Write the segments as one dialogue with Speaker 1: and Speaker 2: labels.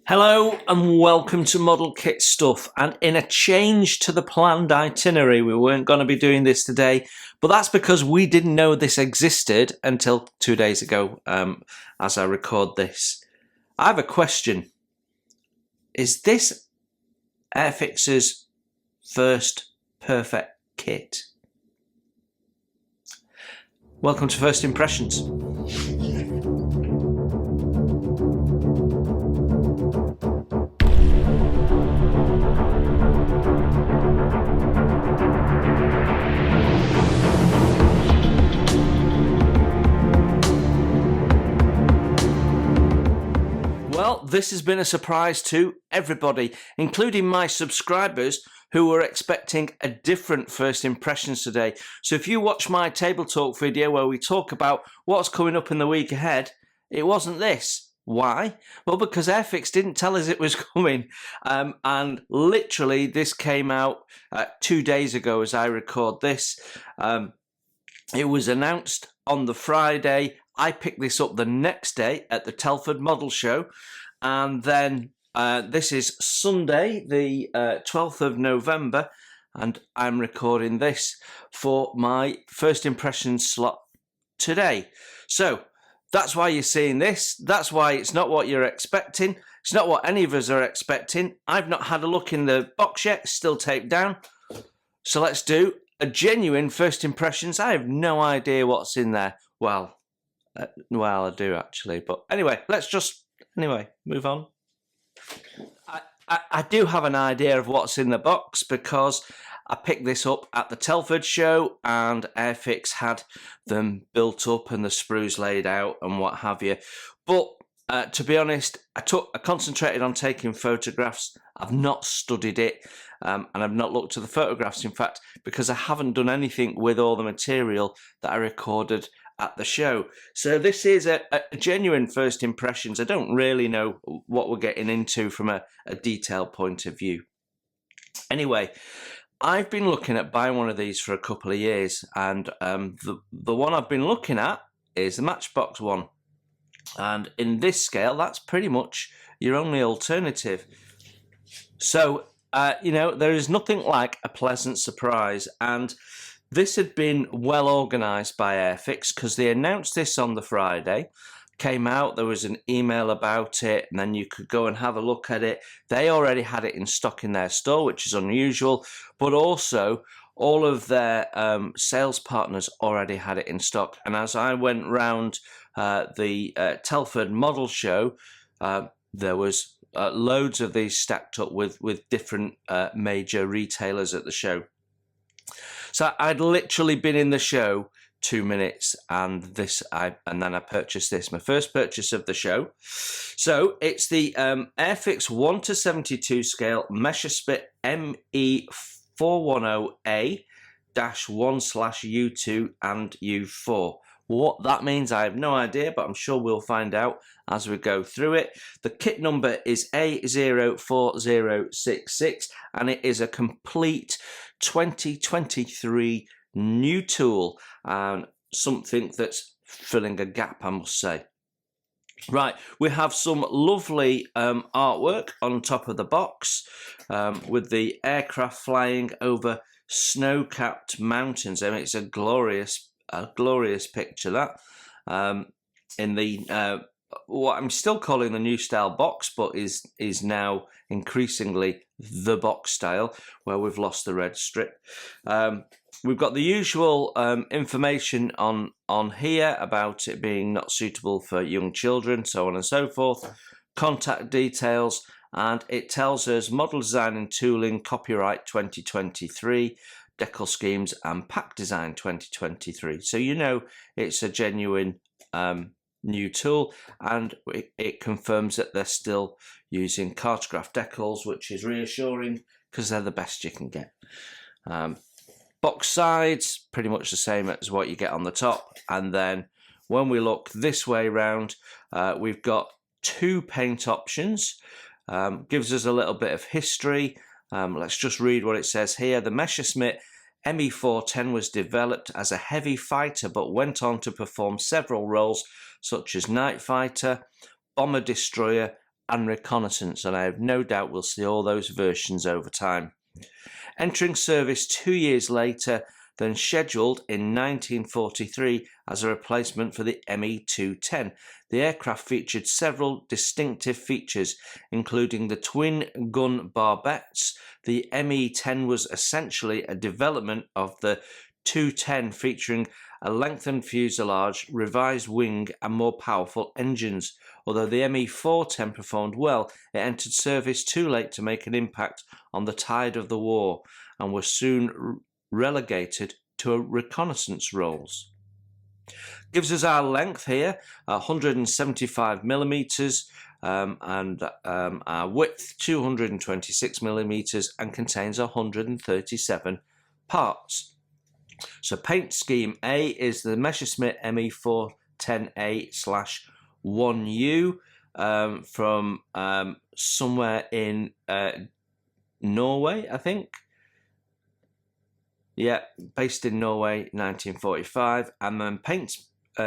Speaker 1: Hello and welcome to Model Kit Stuff, and in a change to the planned itinerary, we weren't going to be doing this today, but that's because we didn't know this existed until 2 days ago as I record this. I have a question. Is this Airfix's first perfect kit? Welcome to First Impressions. Well, this has been a surprise to everybody, including my subscribers who were expecting a different first impressions today. So if you watch my table talk video where we talk about what's coming up in the week ahead, it wasn't this. Why? Well, because Airfix didn't tell us it was coming. And literally this came out 2 days ago as I record this. It was announced on the Friday. I picked this up the next day at the Telford Model Show, and then this is Sunday, the 12th of November, and I'm recording this for my first impressions slot today. So that's why you're seeing this. That's why it's not what you're expecting. It's not what any of us are expecting. I've not had a look in the box yet. It's still taped down. So let's do a genuine first impressions. I have no idea what's in there. Well, I do actually, but anyway, let's just move on. I do have an idea of what's in the box because I picked this up at the Telford show and Airfix had them built up and the sprues laid out and what have you. But to be honest, I concentrated on taking photographs. I've not studied it and I've not looked at the photographs, in fact, because I haven't done anything with all the material that I recorded at the show. So this is a genuine first impressions. I don't really know what we're getting into from a detailed point of view. Anyway, I've been looking at buying one of these for a couple of years, and the one I've been looking at is the Matchbox one. And in this scale, that's pretty much your only alternative. So, there is nothing like a pleasant surprise, and this had been well organised by Airfix because they announced this on the Friday, came out, there was an email about it, and then you could go and have a look at it. They already had it in stock in their store, which is unusual, but also all of their sales partners already had it in stock. And as I went round the Telford Model Show, there was loads of these stacked up with different major retailers at the show. So I'd literally been in the show 2 minutes, and then I purchased this, my first purchase of the show. So it's the Airfix 1:72 scale Messerschmitt Me410A-1/U2 and U4. What that means, I have no idea, but I'm sure we'll find out as we go through it. The kit number is A04066, and it is a complete 2023 new tool, and something that's filling a gap, I must say. Right, we have some lovely artwork on top of the box with the aircraft flying over snow-capped mountains. I mean, it's a glorious picture, that in the what I'm still calling the new style box, but is now increasingly the box style, where we've lost the red strip. We've got the usual information on here about it being not suitable for young children, so on and so forth, contact details, and it tells us model design and tooling, copyright 2023, Decal schemes and pack design 2023. So it's a genuine new tool, and it confirms that they're still using cartograph decals, which is reassuring because they're the best you can get. Box sides pretty much the same as what you get on the top, and then when we look this way round, we've got 2 paint options. Gives us a little bit of history. Let's just read what it says here. The Messerschmitt Me410 was developed as a heavy fighter, but went on to perform several roles such as night fighter, bomber destroyer, and reconnaissance, and I have no doubt we'll see all those versions over time. Entering service 2 years later than scheduled in 1943 as a replacement for the Me410. The aircraft featured several distinctive features, including the twin gun barbettes. The Me410 was essentially a development of the 210, featuring a lengthened fuselage, revised wing and more powerful engines. Although the Me410 performed well, it entered service too late to make an impact on the tide of the war and was soon relegated to reconnaissance roles. Gives us our length here, 175 millimeters, and our width 226 millimeters, and contains 137 parts. So paint scheme A is the Messerschmitt Me410A/1U from somewhere in Norway, I think. Yeah, based in Norway, 1945. And then paint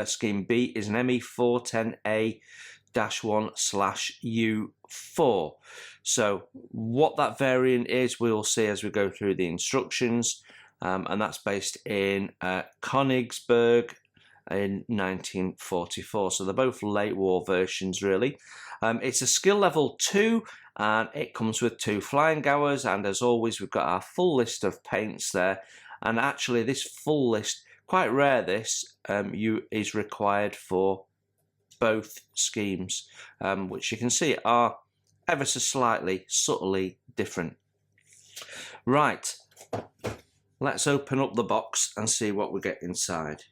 Speaker 1: scheme B is an Me410A-1/U4. So what that variant is, we will see as we go through the instructions. And that's based in Königsberg in 1944. So they're both late war versions, really. It's a skill level 2, and it comes with 2 flying hours. And as always, we've got our full list of paints there. And actually, this full list, quite rare this, is required for both schemes, which you can see are ever so slightly, subtly different. Right. Let's open up the box and see what we get inside.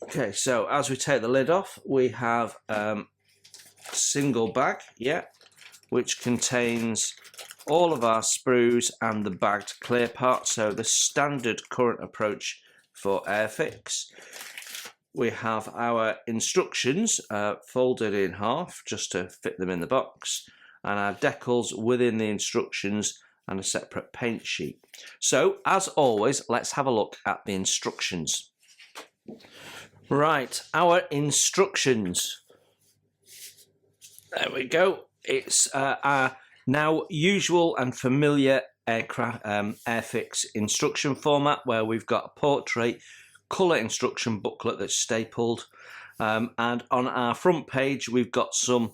Speaker 1: Okay, so as we take the lid off, we have a single bag, which contains all of our sprues and the bagged clear parts. So the standard current approach for Airfix. We have our instructions folded in half just to fit them in the box, and our decals within the instructions and a separate paint sheet. So as always, let's have a look at the instructions. Right, our instructions. There we go. It's our now usual and familiar Airfix instruction format, where we've got a portrait colour instruction booklet that's stapled, and on our front page we've got some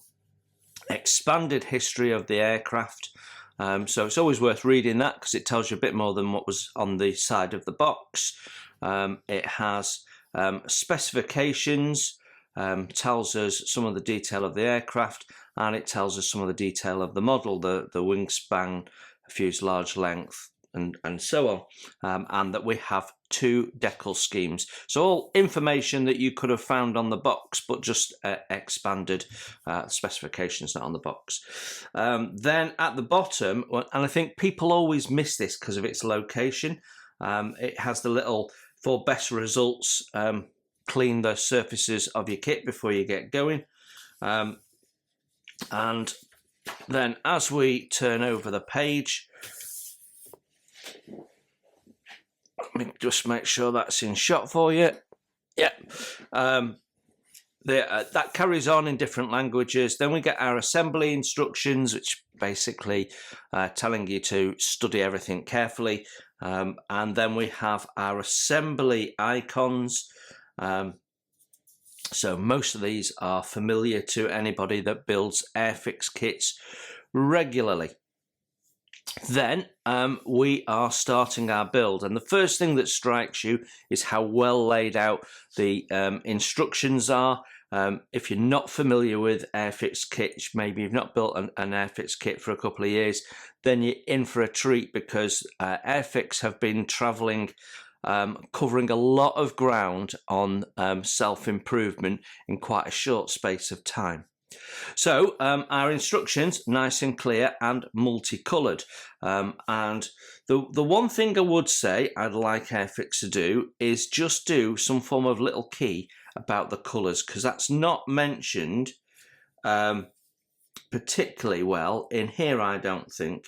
Speaker 1: expanded history of the aircraft. So it's always worth reading that because it tells you a bit more than what was on the side of the box. It has specifications, tells us some of the detail of the aircraft, and it tells us some of the detail of the model, the wingspan, fuselage length, and so on, and that we have 2 decal schemes. So all information that you could have found on the box, but just expanded specifications not on the box. Then at the bottom, and I think people always miss this because of its location, it has the little, for best results, clean the surfaces of your kit before you get going. And then as we turn over the page, let me just make sure that's in shot for you. Yeah. That carries on in different languages. Then we get our assembly instructions, which basically telling you to study everything carefully. And then we have our assembly icons. So most of these are familiar to anybody that builds Airfix kits regularly. Then we are starting our build, and the first thing that strikes you is how well laid out the instructions are. If you're not familiar with Airfix kits, maybe you've not built an Airfix kit for a couple of years, then you're in for a treat, because Airfix have been travelling, covering a lot of ground on self-improvement in quite a short space of time. So our instructions, nice and clear and multicoloured. And the one thing I would say I'd like Airfix to do is just do some form of little key about the colours, because that's not mentioned particularly well. In here, I don't think.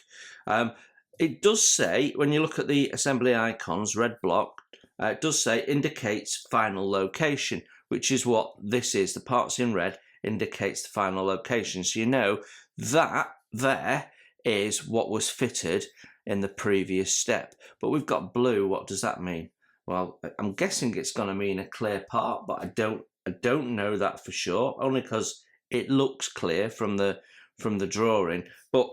Speaker 1: It does say, when you look at the assembly icons, red block, it does say indicates final location, which is what this is. The parts in red indicates the final location. So you know that there is what was fitted in the previous step. But we've got blue. What does that mean? Well, I'm guessing it's going to mean a clear part, but I don't know that for sure, only because it looks clear from the drawing. But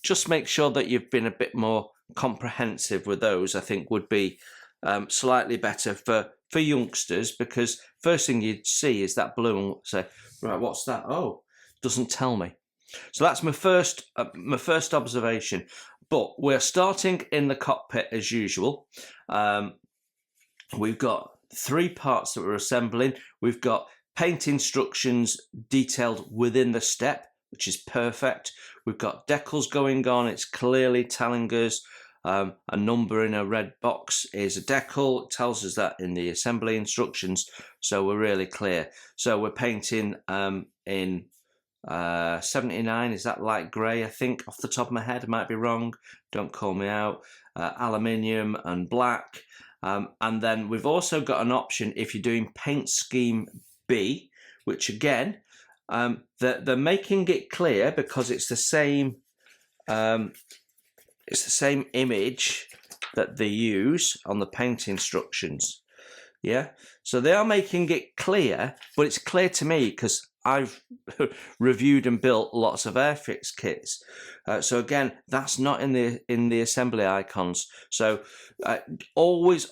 Speaker 1: just make sure that you've been a bit more comprehensive with those. I think would be slightly better for youngsters, because first thing you'd see is that blue and say, right, what's that? Oh, doesn't tell me. So that's my first observation. But we're starting in the cockpit as usual. We've got 3 parts that we're assembling. We've got paint instructions detailed within the step, which is perfect. We've got decals going on. It's clearly telling us a number in a red box is a decal. It tells us that in the assembly instructions, so we're really clear. So we're painting in 79, is that light grey, I think, off the top of my head. I might be wrong, don't call me out. Aluminium and black. And then we've also got an option if you're doing paint scheme B, which again, they're making it clear because it's the same image that they use on the paint instructions. Yeah, so they are making it clear, but it's clear to me because I've reviewed and built lots of Airfix kits. So again, that's not in the assembly icons. So always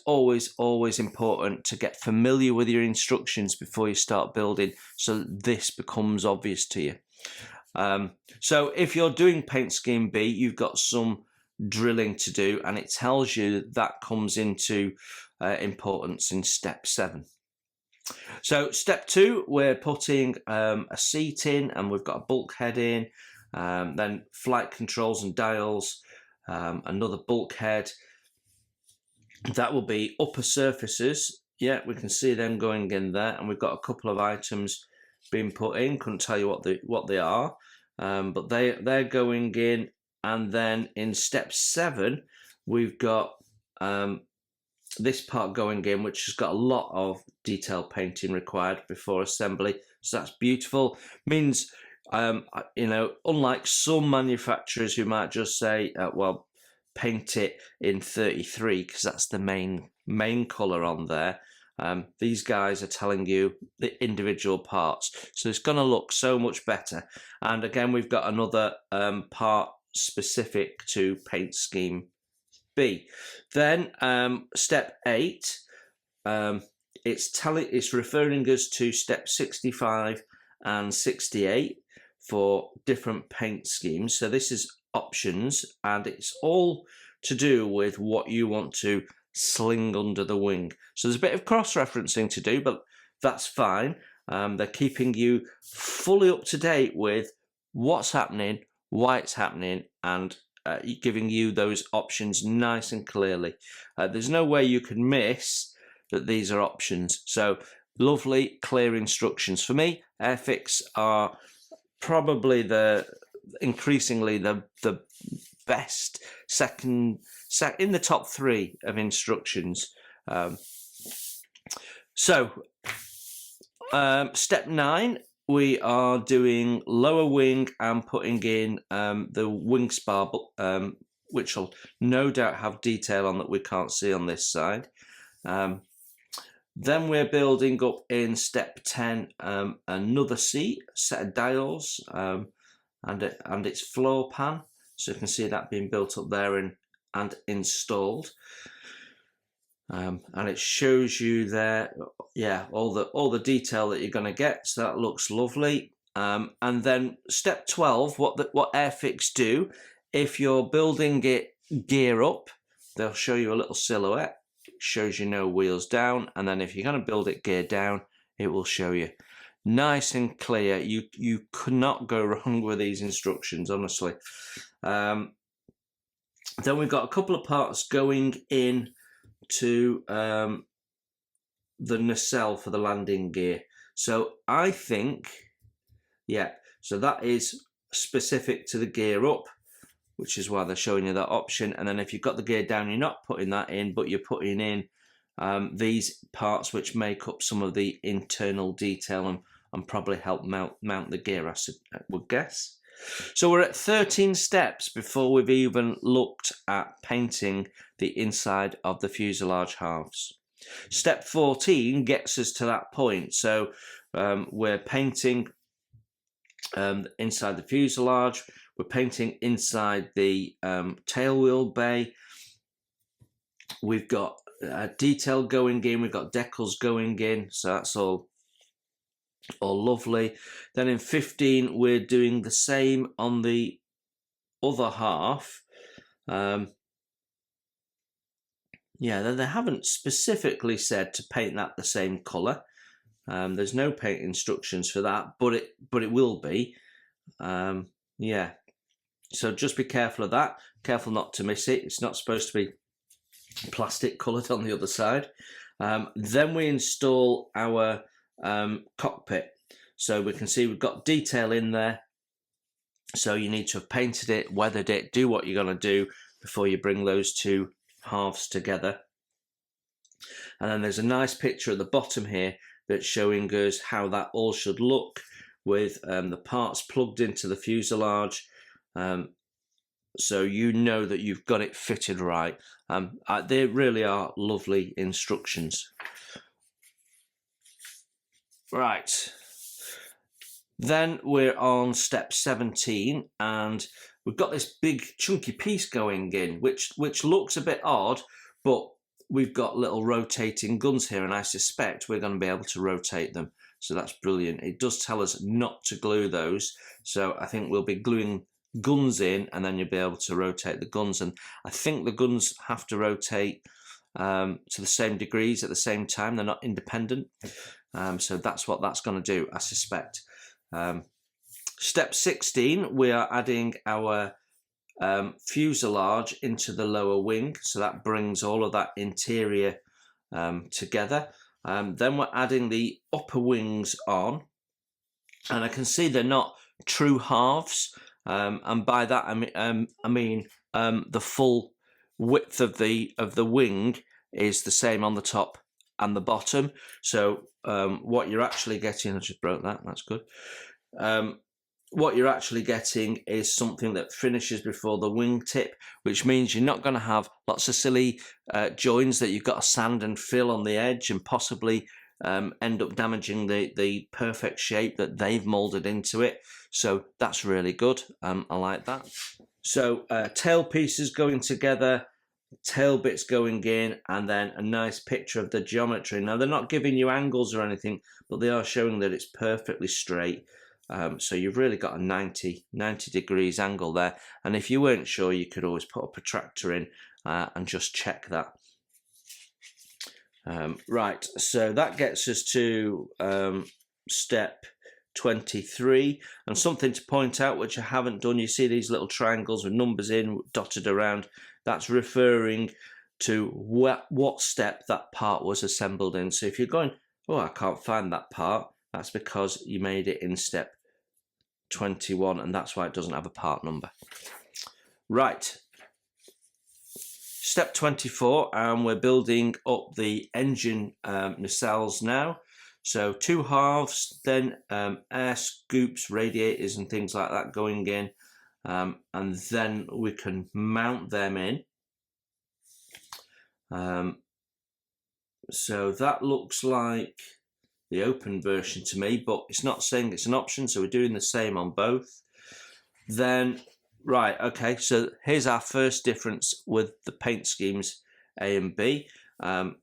Speaker 1: important to get familiar with your instructions before you start building, so this becomes obvious to you. So if you're doing paint scheme B, you've got some drilling to do, and it tells you that comes into importance in step 7. So step 2, we're putting a seat in, and we've got a bulkhead in, then flight controls and dials, another bulkhead. That will be upper surfaces. Yeah, we can see them going in there, and we've got a couple of items being put in. Couldn't tell you what they are, but they're going in. And then in step 7, we've got this part going in, which has got a lot of detail painting required before assembly. So that's beautiful. Means, unlike some manufacturers who might just say, well, paint it in 33 because that's the main colour on there. These guys are telling you the individual parts. So it's going to look so much better. And again, we've got another part specific to paint scheme B. Then step 8, it's referring us to step 65 and 68 for different paint schemes. So this is options, and it's all to do with what you want to sling under the wing. So there's a bit of cross-referencing to do, but that's fine. They're keeping you fully up to date with what's happening, why it's happening, and giving you those options nice and clearly. There's no way you can miss that these are options. So lovely, clear instructions. For me, Airfix are probably increasingly the best in the top 3 of instructions. Step 9. We are doing lower wing and putting in the wing spar, which will no doubt have detail on that we can't see on this side. Then we're building up in step 10 another seat, set of dials, and its floor pan. So you can see that being built up there and installed. And it shows you there, yeah, all the detail that you're going to get. So that looks lovely. And then step 12, what Airfix do, if you're building it gear up, they'll show you a little silhouette. It shows you no wheels down. And then if you're going to build it gear down, it will show you nice and clear. You could not go wrong with these instructions, honestly. Then we've got a couple of parts going in to the nacelle for the landing gear. So I think, yeah, So that is specific to the gear up, which is why they're showing you that option. And then if you've got the gear down, you're not putting that in, but you're putting in these parts which make up some of the internal detail and probably help mount the gear, I would guess. So we're at 13 steps before we've even looked at painting the inside of the fuselage halves. Step 14 gets us to that point. So we're painting inside the fuselage, we're painting inside the tailwheel bay, we've got detail going in, we've got decals going in, so that's all lovely. Then in 15 we're doing the same on the other half. Yeah, they haven't specifically said to paint that the same colour. There's no paint instructions for that, but it will be. Yeah, so just be careful of that. Careful not to miss it. It's not supposed to be plastic coloured on the other side. Then we install our cockpit. So we can see we've got detail in there. So you need to have painted it, weathered it, do what you're going to do before you bring those two halves together. And then there's a nice picture at the bottom here that's showing us how that all should look with the parts plugged into the fuselage. So you know that you've got it fitted right. They really are lovely instructions. Right, then we're on step 17 and we've got this big chunky piece going in, which looks a bit odd, but we've got little rotating guns here and I suspect we're going to be able to rotate them. So that's brilliant. It does tell us not to glue those, so I think we'll be gluing guns in and then you'll be able to rotate the guns, and I think the guns have to rotate to the same degrees at the same time. They're not independent. So that's what that's going to do, I suspect. Step 16, we are adding our fuselage into the lower wing, so that brings all of that interior together. Then we're adding the upper wings on, and I can see they're not true halves, and by that I mean the full width of the wing is the same on the top and the bottom. So what you're actually getting, I just broke that, that's good. What you're actually getting is something that finishes before the wingtip, which means you're not going to have lots of silly joins that you've got to sand and fill on the edge and possibly end up damaging the perfect shape that they've moulded into it. So that's really good. I like that. So tail pieces going together, tail bits going in, and then a nice picture of the geometry. Now they're not giving you angles or anything, but they are showing that it's perfectly straight. So you've really got a 90 degrees angle there, and if you weren't sure, you could always put a protractor in and just check that. Right, so that gets us to step 23, and something to point out which I haven't done, you see these little triangles with numbers in dotted around. That's referring to what step that part was assembled in. So if you're going, oh, I can't find that part, that's because you made it in step 21, and that's why it doesn't have a part number. Right, step 24, and we're building up the engine nacelles now. So two halves, then air scoops, radiators and things like that going in, and then we can mount them in. So that looks like the open version to me, but it's not saying it's an option, so we're doing the same on both. Then, right, okay, so here's our first difference with the paint schemes A and B.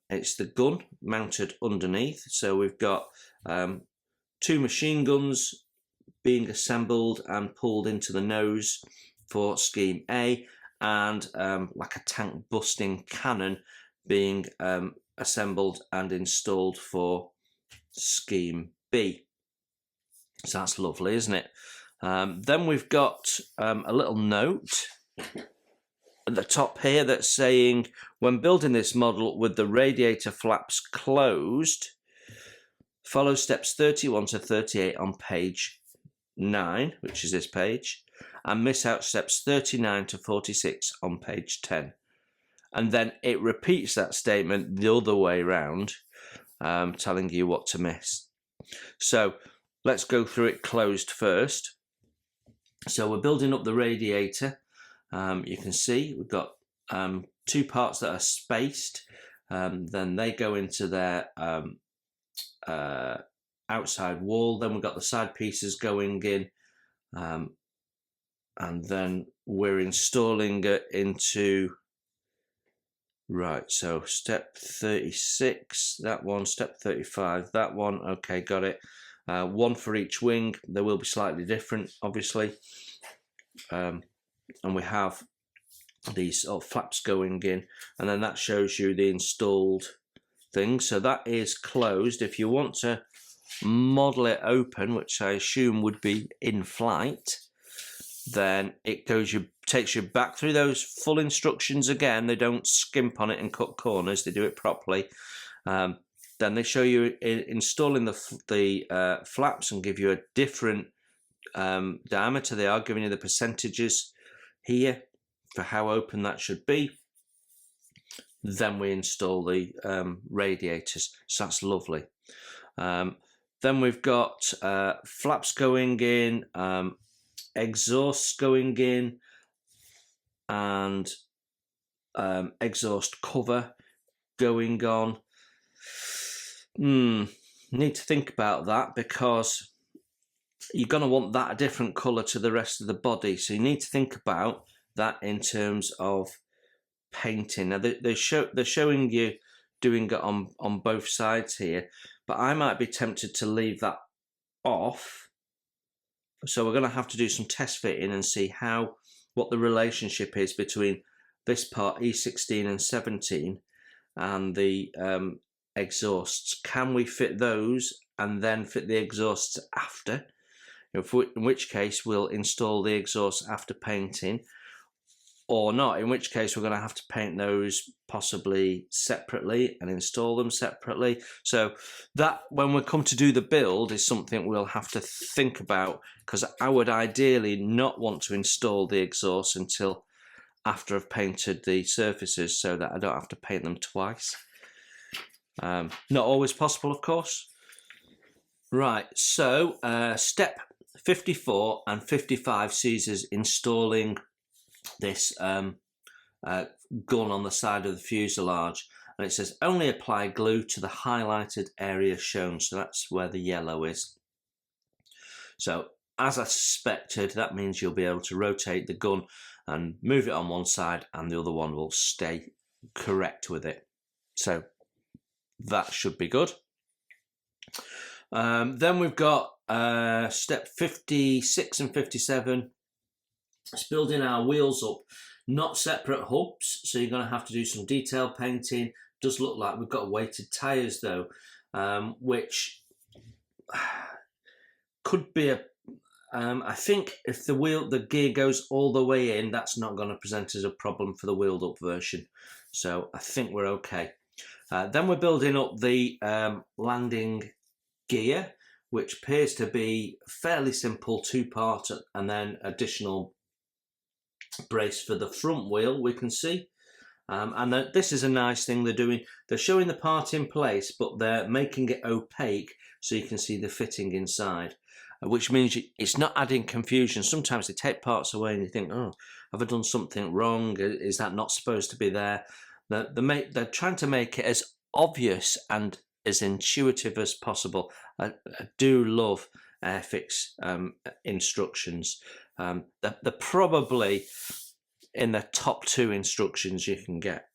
Speaker 1: It's the gun mounted underneath, so we've got two machine guns being assembled and pulled into the nose for scheme A, and like a tank busting cannon being assembled and installed for scheme B. So that's lovely, isn't it? Then we've got a little note at the top here that's saying, when building this model with the radiator flaps closed, follow steps 31 to 38 on page 9, which is this page, and miss out steps 39 to 46 on page 10. And then it repeats that statement the other way round, telling you what to miss. So let's go through it closed first. So we're building up the radiator. You can see we've got 2 parts that are spaced. Then they go into their outside wall. Then we've got the side pieces going in, and then we're installing it into, right, so step 36, that one, step 35, that one, okay, got it. 1 for each wing. They will be slightly different, obviously. And we have these sort of flaps going in, and then that shows you the installed thing. So that is closed. If you want to model it open, which I assume would be in flight, then it takes you back through those full instructions again. They don't skimp on it and cut corners. They do it properly. Then they show you installing the flaps and give you a different diameter. They are giving you the percentages here for how open that should be. Then we install the radiators. So that's lovely. Then we've got flaps going in, exhausts going in, and exhaust cover going on. Need to think about that, because you're going to want that a different colour to the rest of the body. So you need to think about that in terms of painting. Now they're showing you doing it on both sides here, but I might be tempted to leave that off. So we're going to have to do some test fitting and see what the relationship is between this part E16 and 17 and the exhausts. Can we fit those and then fit the exhausts after? In which case we'll install the exhausts after painting, or not, in which case we're going to have to paint those possibly separately and install them separately. So that, when we come to do the build, is something we'll have to think about, because I would ideally not want to install the exhaust until after I've painted the surfaces, so that I don't have to paint them twice. Not always possible, of course. Right, so step 54 and 55 sees us installing this gun on the side of the fuselage, and it says only apply glue to the highlighted area shown. So that's where the yellow is. So as I suspected, that means you'll be able to rotate the gun and move it on one side, and the other one will stay correct with it. So that should be good. Then we've got step 56 and 57. It's building our wheels up, not separate hubs, so you're going to have to do some detail painting. Does look like we've got weighted tyres though, which could be I think if the gear goes all the way in, that's not going to present as a problem for the wheeled up version. So I think we're okay. Then we're building up the landing gear, which appears to be fairly simple, 2-part, and then additional brace for the front wheel, we can see. And this is a nice thing they're doing. They're showing the part in place, but they're making it opaque so you can see the fitting inside, which means it's not adding confusion. Sometimes they take parts away and you think, oh, have I done something wrong? Is that not supposed to be there? They're trying to make it as obvious and as intuitive as possible. I do love Airfix instructions. They're probably in the top 2 instructions you can get.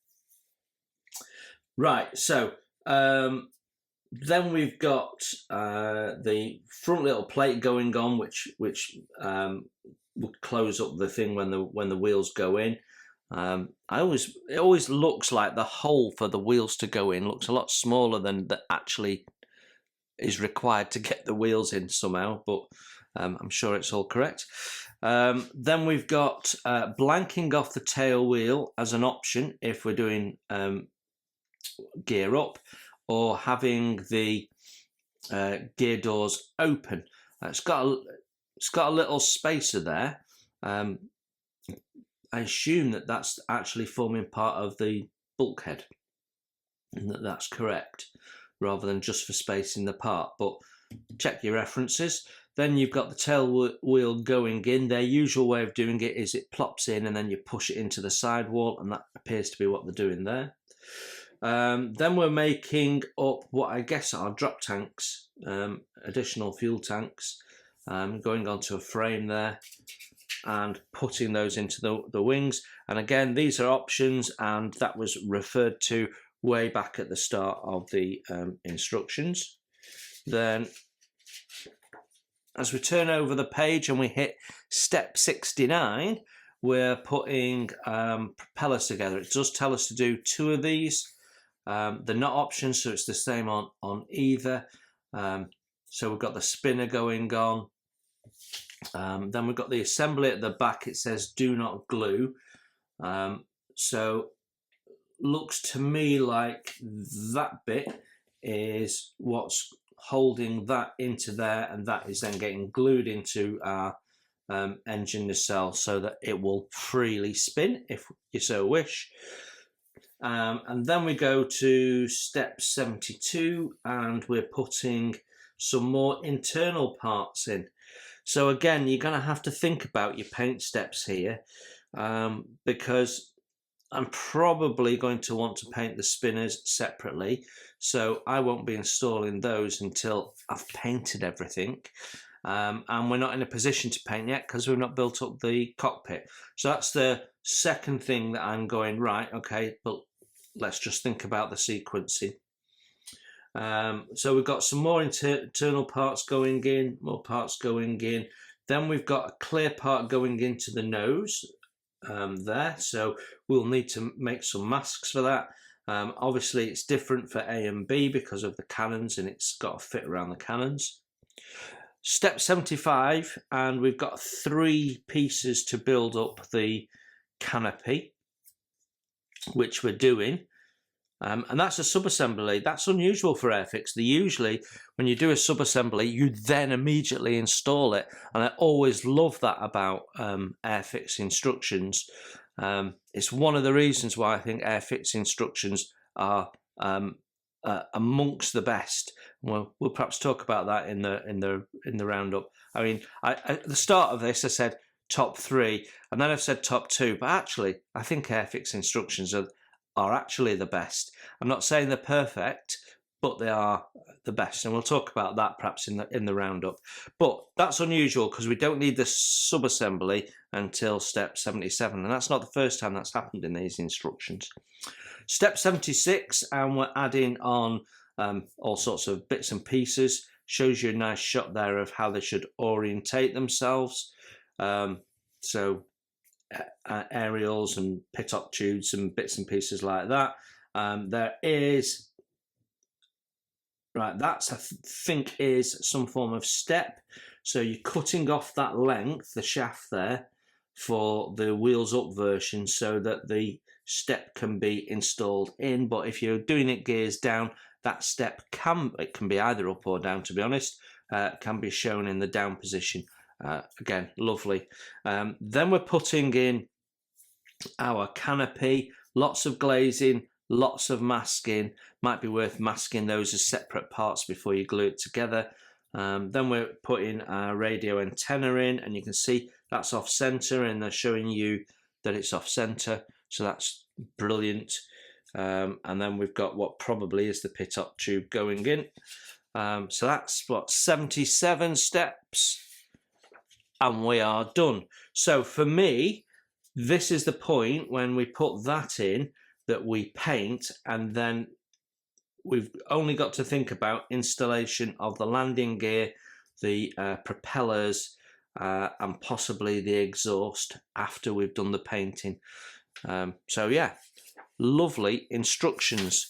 Speaker 1: Right, so then we've got the front little plate going on, which would close up the thing when the wheels go in. It always looks like the hole for the wheels to go in looks a lot smaller than that actually is required to get the wheels in somehow, but I'm sure it's all correct. Then we've got blanking off the tail wheel as an option if we're doing gear up, or having the gear doors open. It's got it's got a little spacer there. I assume that that's actually forming part of the bulkhead, and that's correct, rather than just for spacing the part. But check your references. Then you've got the tail wheel going in. Their usual way of doing it is it plops in and then you push it into the sidewall, and that appears to be what they're doing there. Then we're making up what I guess are drop tanks, additional fuel tanks, going onto a frame there and putting those into the wings. And again, these are options, and that was referred to way back at the start of the instructions. Then as we turn over the page and we hit step 69, we're putting propellers together. It does tell us to do 2 of these. They're not options, so it's the same on either. So we've got the spinner going on. Then we've got the assembly at the back. It says do not glue. So looks to me like that bit is what's holding that into there, and that is then getting glued into our engine nacelle so that it will freely spin if you so wish. And then we go to step 72, and we're putting some more internal parts in. So again, you're going to have to think about your paint steps here, because I'm probably going to want to paint the spinners separately, so I won't be installing those until I've painted everything. And we're not in a position to paint yet because we've not built up the cockpit. So that's the second thing that I'm going, right, okay, but let's just think about the sequencing. So we've got some more internal parts going in, more parts going in. Then we've got a clear part going into the nose there, so we'll need to make some masks for that. Obviously it's different for A and B because of the cannons, and it's got to fit around the cannons. Step 75, and we've got 3 pieces to build up the canopy, which we're doing. And that's a sub-assembly. That's unusual for Airfix. They usually, when you do a sub-assembly, you then immediately install it. And I always love that about Airfix instructions. It's one of the reasons why I think Airfix instructions are amongst the best. We'll perhaps talk about that in the roundup. I mean, at the start of this, I said top 3, and then I've said top 2. But actually, I think Airfix instructions are actually the best. I'm not saying they're perfect, but they are the best, and we'll talk about that perhaps in the roundup. But that's unusual because we don't need the sub-assembly until step 77, and that's not the first time that's happened in these instructions. Step 76, and we're adding on all sorts of bits and pieces. Shows you a nice shot there of how they should orientate themselves. So aerials and pitot tubes and bits and pieces like that. There is, right, that's I think is some form of step. So you're cutting off that length, the shaft there, for the wheels up version so that the step can be installed in. But if you're doing it gears down, that step can be either up or down, to be honest. Can be shown in the down position. Again, lovely. Then we're putting in our canopy, lots of glazing, lots of masking. Might be worth masking those as separate parts before you glue it together. Then we're putting our radio antenna in, and you can see that's off center, and they're showing you that it's off center, so that's brilliant. And then we've got what probably is the pitot tube going in. So that's what, 77 steps, and we are done. So for me, this is the point when we put that in that we paint, and then we've only got to think about installation of the landing gear, the propellers, and possibly the exhaust after we've done the painting. So yeah, lovely instructions.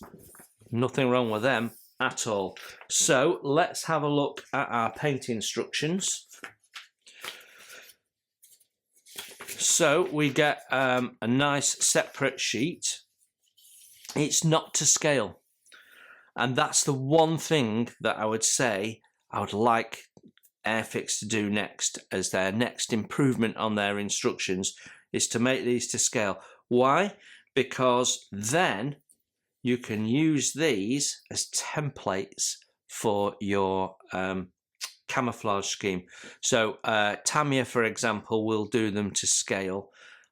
Speaker 1: Nothing wrong with them at all. So let's have a look at our paint instructions. So we get a nice separate sheet. It's not to scale. And that's the one thing that I would say I would like Airfix to do next, as their next improvement on their instructions, is to make these to scale. Why? Because then you can use these as templates for your camouflage scheme. So Tamiya, for example, will do them to scale.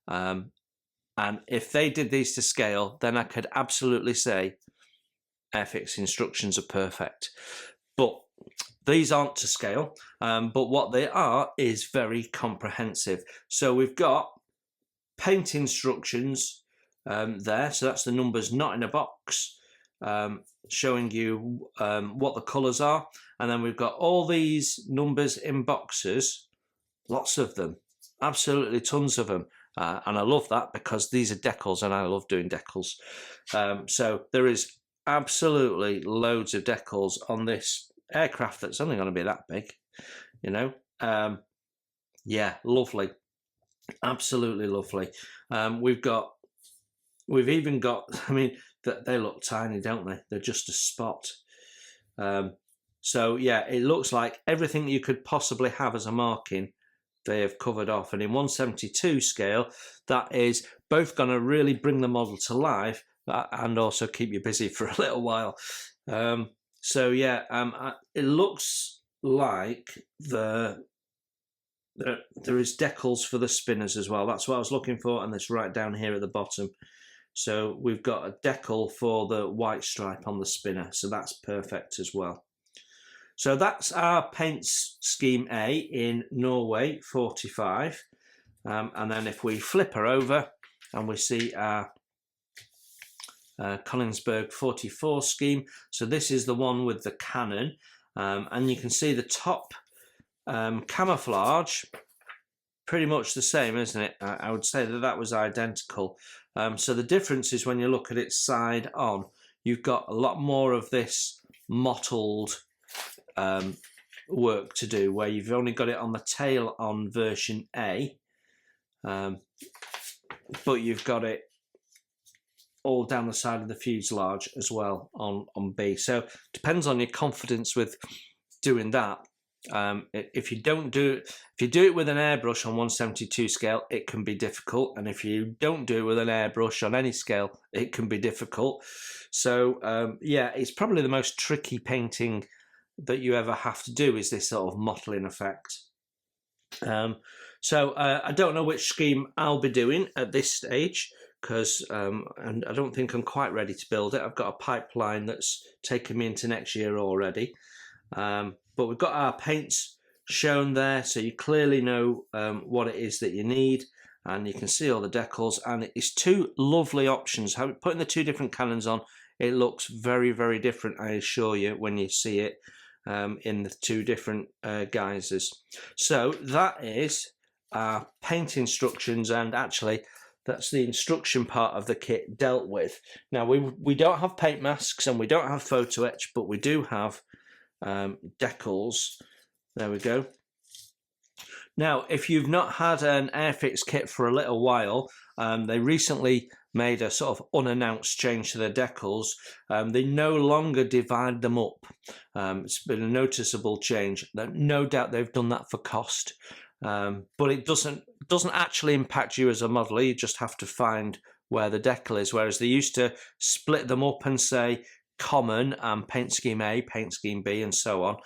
Speaker 1: And if they did these to scale, then I could absolutely say Airfix instructions are perfect. But these aren't to scale, but what they are is very comprehensive. So we've got paint instructions there. So that's the numbers not in a box, showing you what the colours are. And then we've got all these numbers in boxes, lots of them, absolutely tons of them. And I love that because these are decals and I love doing decals. So there is absolutely loads of decals on this aircraft that's only going to be that big, you know. Yeah, lovely, absolutely lovely. We've even got, I mean, they look tiny, don't they? They're just a spot. So yeah, it looks like everything you could possibly have as a marking they have covered off. And in 1/72 scale, that is both going to really bring the model to life and also keep you busy for a little while. So yeah, it looks like there is decals for the spinners as well. That's what I was looking for, and it's right down here at the bottom. So we've got a decal for the white stripe on the spinner, so that's perfect as well. So that's our paint scheme A in Norway 45. And then if we flip her over and we see our Königsberg 44 scheme. So this is the one with the cannon. And you can see the top camouflage, pretty much the same, isn't it? I would say that was identical. So the difference is when you look at it side on, you've got a lot more of this mottled work to do, where you've only got it on the tail on version A, but you've got it all down the side of the fuselage as well on B. So depends on your confidence with doing that. If you do it with an airbrush on 1/72 scale, it can be difficult, and if you don't do it with an airbrush on any scale, it can be difficult. So yeah, it's probably the most tricky painting that you ever have to do, is this sort of mottling effect. So I don't know which scheme I'll be doing at this stage, because and I don't think I'm quite ready to build it. I've got a pipeline that's taken me into next year already. But we've got our paints shown there, so you clearly know what it is that you need, and you can see all the decals, and it's two lovely options. Putting the two different cannons on, it looks very, very different, I assure you, when you see it in the two different guises. So that is our paint instructions, and actually that's the instruction part of the kit dealt with. Now we don't have paint masks and we don't have photo etch, but we do have decals. There we go. Now, if you've not had an Airfix kit for a little while, they recently made a sort of unannounced change to their decals. They no longer divide them up. It's been a noticeable change. No doubt they've done that for cost, but it doesn't actually impact you as a modeler. You just have to find where the decal is, whereas they used to split them up and say common and paint scheme A, paint scheme B, and so on.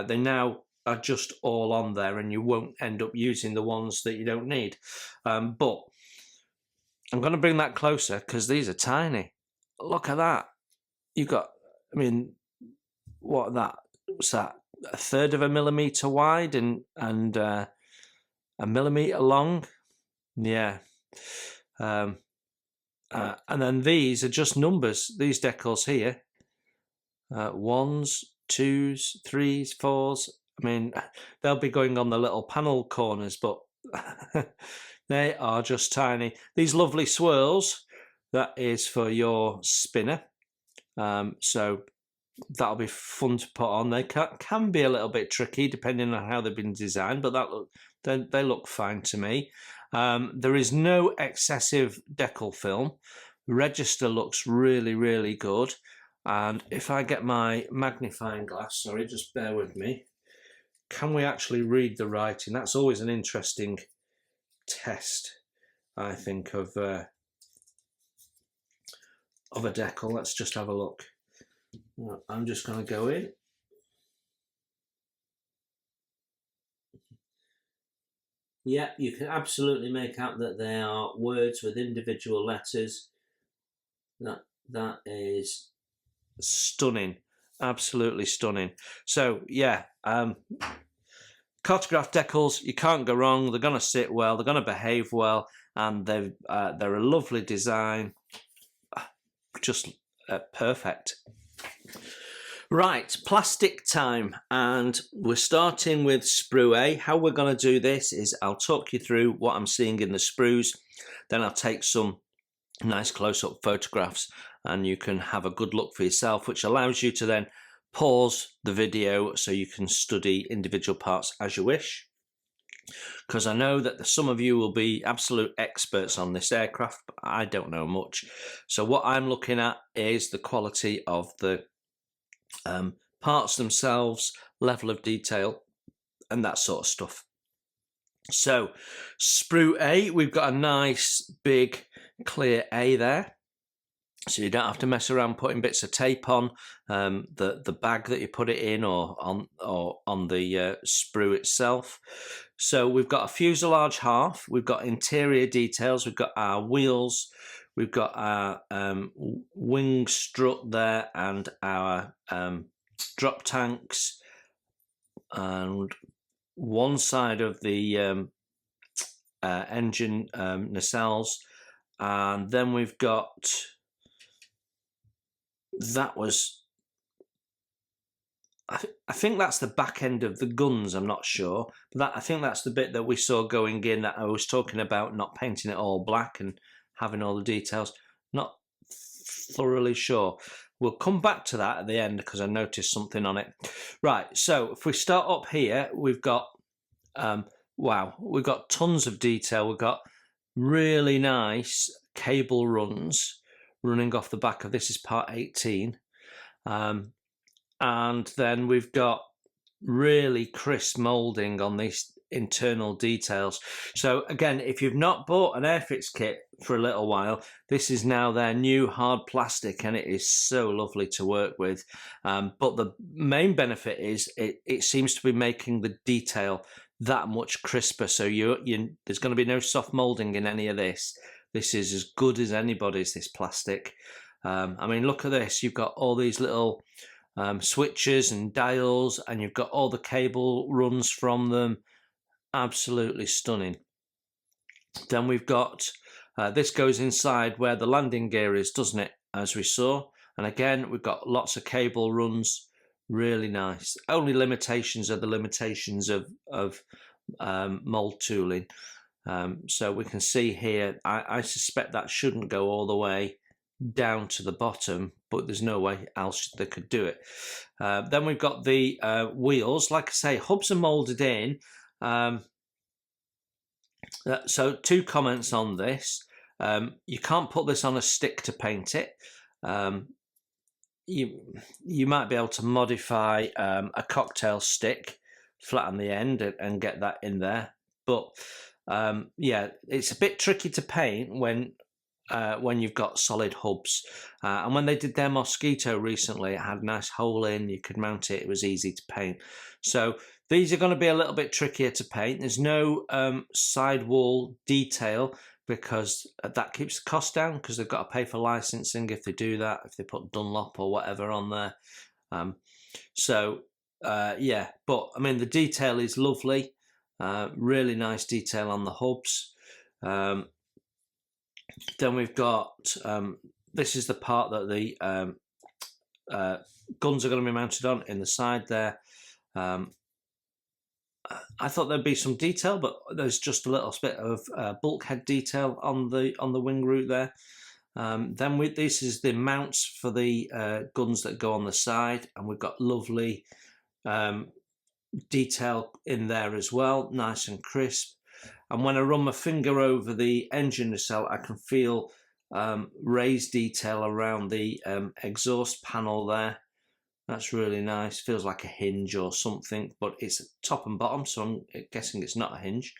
Speaker 1: They now are just all on there, and you won't end up using the ones that you don't need. But I'm going to bring that closer because these are tiny. Look at that. You got, I mean, what's that? 1/3 of a millimeter wide and a millimeter long. Yeah. And then these are just numbers. These decals here. 1s, 2s, 3s, 4s. I mean, they'll be going on the little panel corners, but they are just tiny. These lovely swirls, that is for your spinner. So that'll be fun to put on. They can be a little bit tricky depending on how they've been designed, but they look fine to me. There is no excessive decal film. The register looks really, really good. And if I get my magnifying glass, sorry, just bear with me, can we actually read the writing? That's always an interesting test, I think, of a decal. Let's just have a look. I'm just going to go in. Yeah, you can absolutely make out that they are words with individual letters. That is stunning, absolutely stunning. So yeah, cartograph decals, you can't go wrong. They're going to sit well, they're going to behave well, and they're a lovely design. Just perfect. Right, plastic time, and we're starting with sprue A. How we're going to do this is I'll talk you through what I'm seeing in the sprues, then I'll take some nice close-up photographs and you can have a good look for yourself, which allows you to then pause the video so you can study individual parts as you wish. Because I know that some of you will be absolute experts on this aircraft, but I don't know much. So what I'm looking at is the quality of the parts themselves, level of detail, and that sort of stuff. So sprue A, we've got a nice big clear A there, so you don't have to mess around putting bits of tape on the bag that you put it in or on the sprue itself. So we've got a fuselage half, we've got interior details, we've got our wheels, we've got our wing strut there, and our drop tanks, and one side of the engine nacelles, and then we've got, that was, I think that's the back end of the guns, I'm not sure, but I think that's the bit that we saw going in that I was talking about, not painting it all black and having all the details. Not thoroughly sure. We'll come back to that at the end because I noticed something on it. Right, so if we start up here, we've got, wow, we've got tons of detail. We've got really nice cable runs running off the back of this. Is part 18. And then we've got really crisp moulding on these internal details. So again, if you've not bought an Airfix kit for a little while, this is now their new hard plastic, and it is so lovely to work with. But the main benefit is it seems to be making the detail that much crisper. So there's going to be no soft moulding in any of this. This is as good as anybody's, this plastic. I mean, look at this. You've got all these little switches and dials, and you've got all the cable runs from them. Absolutely stunning. Then we've got this goes inside where the landing gear is, doesn't it, as we saw? And again, we've got lots of cable runs. Really nice. Only limitations are the limitations of mold tooling. So we can see here, I suspect that shouldn't go all the way down to the bottom, but there's no way else they could do it. Then we've got the wheels. Like I say, hubs are molded in. So 2 comments on this. You can't put this on a stick to paint it. You might be able to modify a cocktail stick, flatten the end and get that in there. But yeah, it's a bit tricky to paint when you've got solid hubs. And when they did their Mosquito recently, it had a nice hole in, you could mount it, it was easy to paint. So these are going to be a little bit trickier to paint. There's no sidewall detail because that keeps the cost down, because they've got to pay for licensing if they do that, if they put Dunlop or whatever on there. Yeah, but I mean, the detail is lovely. Really nice detail on the hubs. Then we've got, this is the part that the guns are going to be mounted on in the side there. I thought there'd be some detail, but there's just a little bit of bulkhead detail on the wing root there. Then this is the mounts for the guns that go on the side, and we've got lovely detail in there as well, nice and crisp. And when I run my finger over the engine nacelle, I can feel raised detail around the exhaust panel there. That's really nice. Feels like a hinge or something, but it's top and bottom, so I'm guessing it's not a hinge.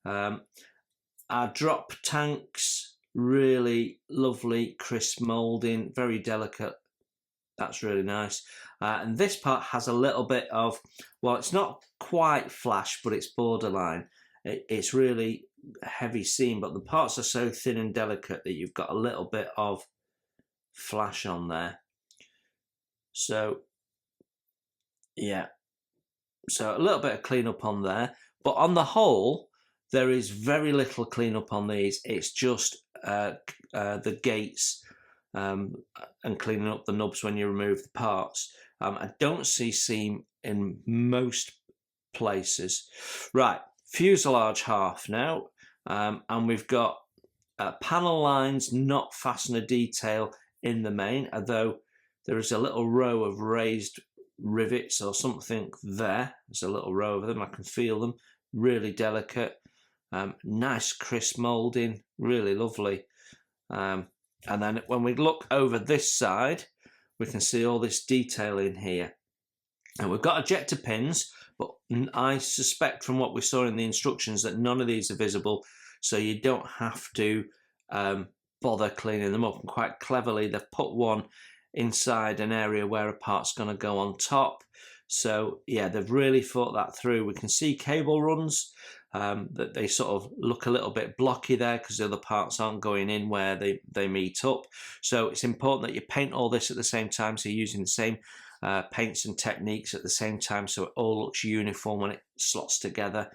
Speaker 1: Our drop tanks, really lovely, crisp moulding, very delicate. That's really nice. And this part has a little bit of, well, it's not quite flash, but it's borderline. It's really heavy seam, but the parts are so thin and delicate that you've got a little bit of flash on there. So, yeah. So a little bit of cleanup on there. But on the whole, there is very little cleanup on these. It's just the gates and cleaning up the nubs when you remove the parts. I don't see seam in most places. Right, fuselage half now, and we've got panel lines, not fastener detail in the main, although there is a little row of raised rivets or something there. There's a little row of them, I can feel them, really delicate. Nice crisp moulding, really lovely. And then when we look over this side, we can see all this detail in here. And we've got ejector pins, but I suspect from what we saw in the instructions that none of these are visible, so you don't have to bother cleaning them up. And quite cleverly, they've put one inside an area where a part's going to go on top. So yeah, they've really thought that through. We can see cable runs, that they sort of look a little bit blocky there because the other parts aren't going in where they meet up. So it's important that you paint all this at the same time, so you're using the same paints and techniques at the same time, so it all looks uniform when it slots together.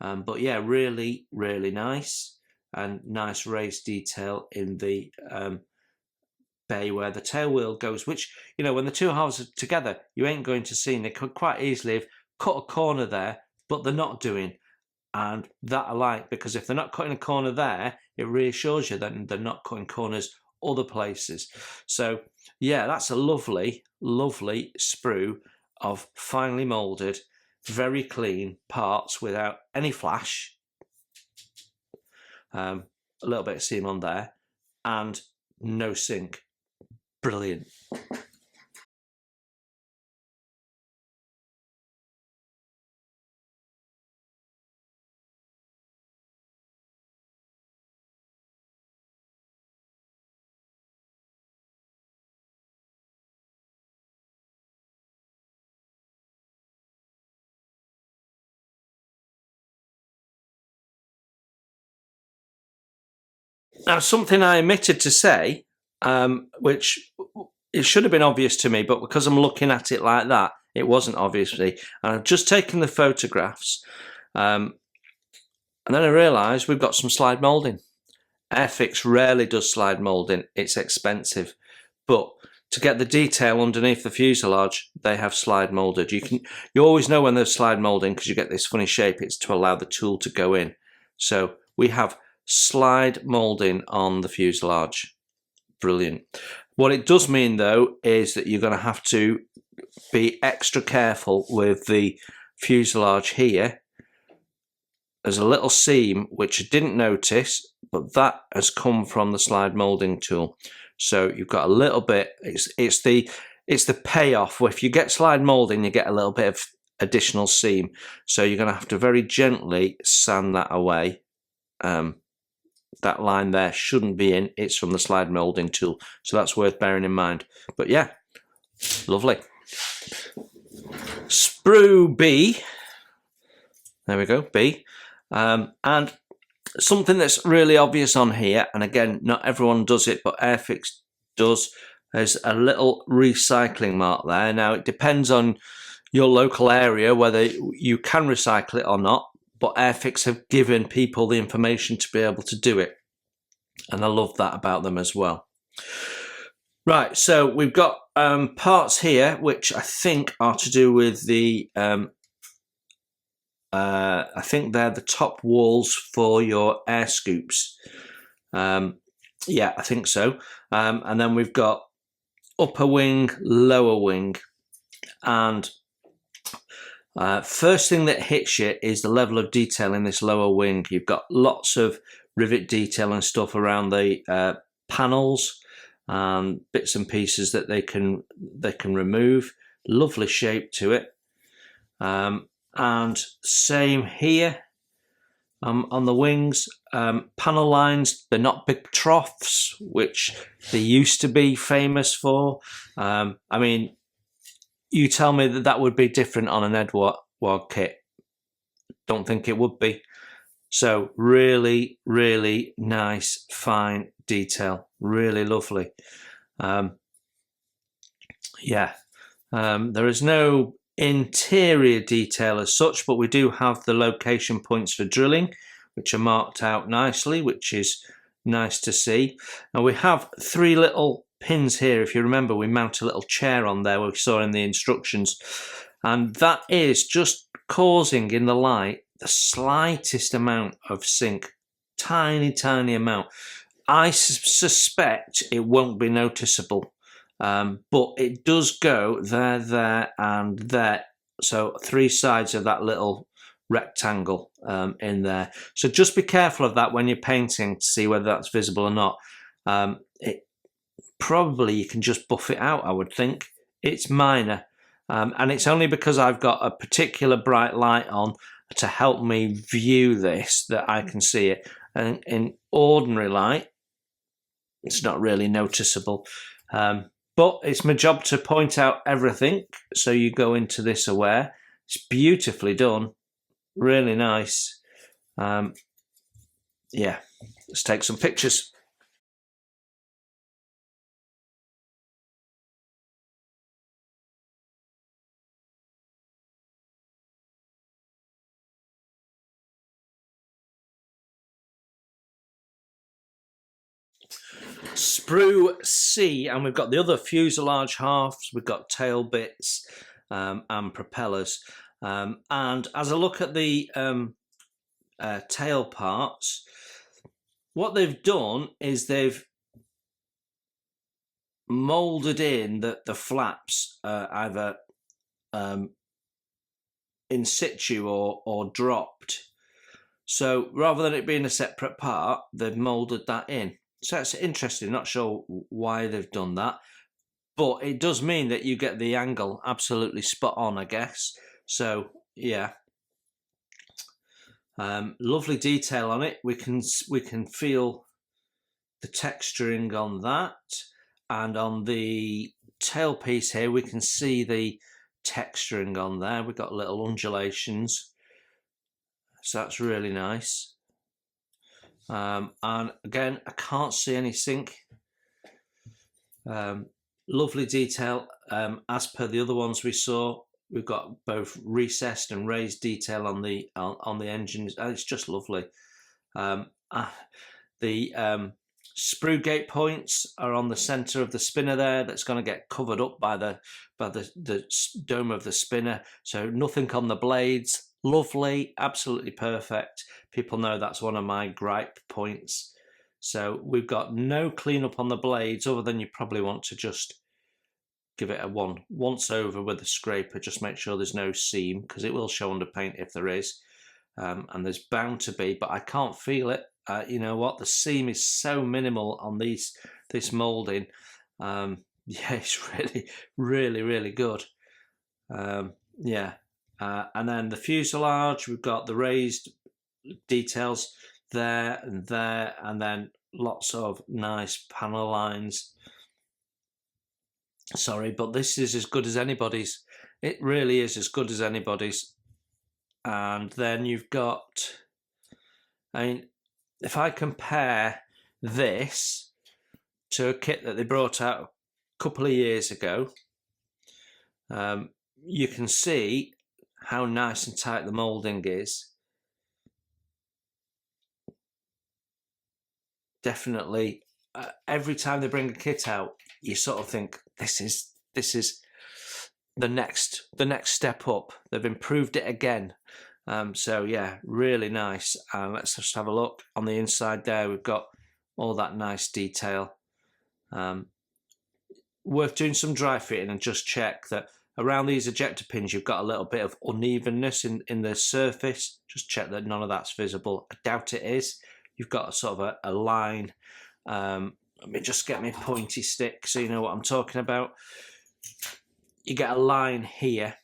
Speaker 1: But yeah, really, really nice, and nice raised detail in the bay where the tail wheel goes, which, you know, when the two halves are together, you ain't going to see, and they could quite easily have cut a corner there, but they're not doing. And that I like, because if they're not cutting a corner there, it reassures you that they're not cutting corners other places. So yeah, that's a lovely, lovely sprue of finely moulded, very clean parts without any flash. A little bit of seam on there, and no sink. Brilliant. Now, something I omitted to say, which it should have been obvious to me, but because I'm looking at it like that, it wasn't obviously. And I've just taken the photographs, and then I realised we've got some slide moulding. Airfix rarely does slide moulding. It's expensive, but to get the detail underneath the fuselage, they have slide moulded. You always know when there's slide moulding because you get this funny shape. It's to allow the tool to go in. So we have slide moulding on the fuselage. Brilliant. What it does mean though is that you're going to have to be extra careful with the fuselage here. There's a little seam which I didn't notice, but that has come from the slide moulding tool. So you've got a little bit, it's the payoff. If you get slide moulding, you get a little bit of additional seam. So you're going to have to very gently sand that away. That line there shouldn't be in, it's from the slide moulding tool. So that's worth bearing in mind. But yeah, lovely. Sprue B, there we go, B. And something that's really obvious on here, and again, not everyone does it, but Airfix does, there's a little recycling mark there. Now, it depends on your local area whether you can recycle it or not, but Airfix have given people the information to be able to do it. And I love that about them as well. Right, so we've got parts here, which I think are to do with the I think they're the top walls for your air scoops. Yeah, I think so. And then we've got upper wing, lower wing. And first thing that hits you is the level of detail in this lower wing. You've got lots of rivet detail and stuff around the panels, bits and pieces that they can remove. lovely shape to it. And same here on the wings. Panel lines, they're not big troughs, which they used to be famous for. I mean, you tell me that would be different on an Edward kit. Don't think it would be. So really, really nice, fine detail. Really lovely. Yeah. There is no interior detail as such, but we do have the location points for drilling, which are marked out nicely, which is nice to see. And we have 3 little pins here. If you remember, we mount a little chair on there, we saw in the instructions, and that is just causing in the light the slightest amount of sink, tiny amount. I suspect it won't be noticeable, but it does go there and there, so 3 sides of that little rectangle in there. So just be careful of that when you're painting to see whether that's visible or not. It probably, you can just buff it out, I would think. It's minor, and it's only because I've got a particular bright light on to help me view this that I can see it. And in ordinary light, it's not really noticeable. But it's my job to point out everything, so you go into this aware. It's beautifully done, really nice. Yeah, let's take some pictures. Sprue C, and we've got the other fuselage halves, we've got tail bits and propellers. And as I look at the tail parts, what they've done is they've moulded in the flaps either in situ or dropped. So rather than it being a separate part, they've moulded that in. So that's interesting. Not sure why they've done that, but it does mean that you get the angle absolutely spot on, I guess. So yeah, lovely detail on it. We can feel the texturing on that, and on the tailpiece here we can see the texturing on there. We've got little undulations, so that's really nice. And again, I can't see any sink. Lovely detail. As per the other ones we saw, we've got both recessed and raised detail on the engines. It's just lovely. The sprue gate points are on the center of the spinner there. That's going to get covered up by the dome of the spinner, so nothing on the blades. Lovely, absolutely perfect. People know that's one of my gripe points. So we've got no cleanup on the blades, other than you probably want to just give it a once over with a scraper. Just make sure there's no seam, because it will show under paint if there is, and there's bound to be, but I can't feel it. You know what? The seam is so minimal on this moulding. Yeah, it's really good. Yeah. And then the fuselage, we've got the raised details there and there, and then lots of nice panel lines. Sorry, but this is as good as anybody's. It really is as good as anybody's. And then you've got, I mean, if I compare this to a kit that they brought out a couple of years ago, you can see how nice and tight the moulding is. Definitely, every time they bring a kit out, you sort of think this is the next step up. They've improved it again. So yeah, really nice. Let's just have a look on the inside there. We've got all that nice detail. Worth doing some dry fitting and just check that around these ejector pins you've got a little bit of unevenness in the surface. Just check that none of that's visible. I doubt it is. You've got a sort of a line. Let me just get my pointy stick so you know what I'm talking about. you get a line here,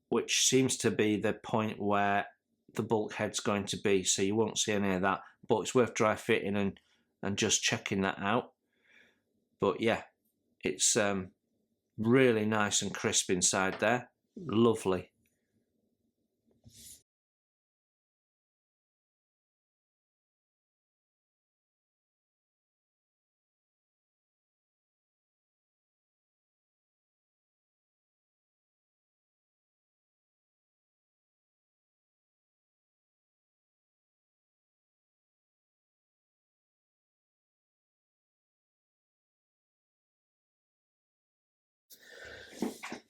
Speaker 1: which seems to be the point where the bulkhead's going to be, so you won't see any of that, but it's worth dry fitting and just checking that out. But yeah, it's really nice and crisp inside there. Lovely.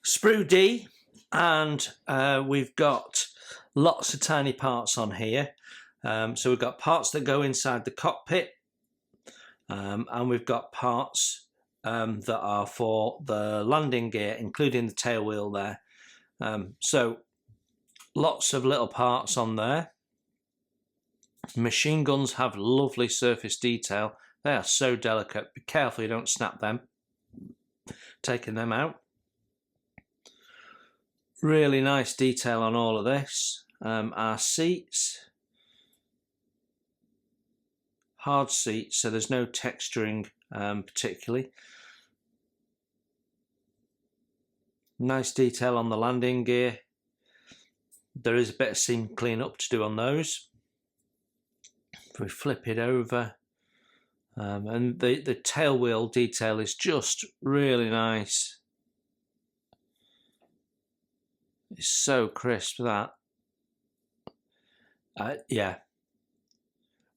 Speaker 1: Sprue D, and we've got lots of tiny parts on here. So we've got parts that go inside the cockpit, and we've got parts that are for the landing gear, including the tail wheel there. So lots of little parts on there. Machine guns have lovely surface detail. They are so delicate. Be careful you don't snap them. Taking them out. Really nice detail on all of this. Our seats, hard seats, so there's no texturing particularly. Nice detail on the landing gear. There is a bit of seam clean up to do on those. If we flip it over, and the tail wheel detail is just really nice. It's so crisp, that. Yeah.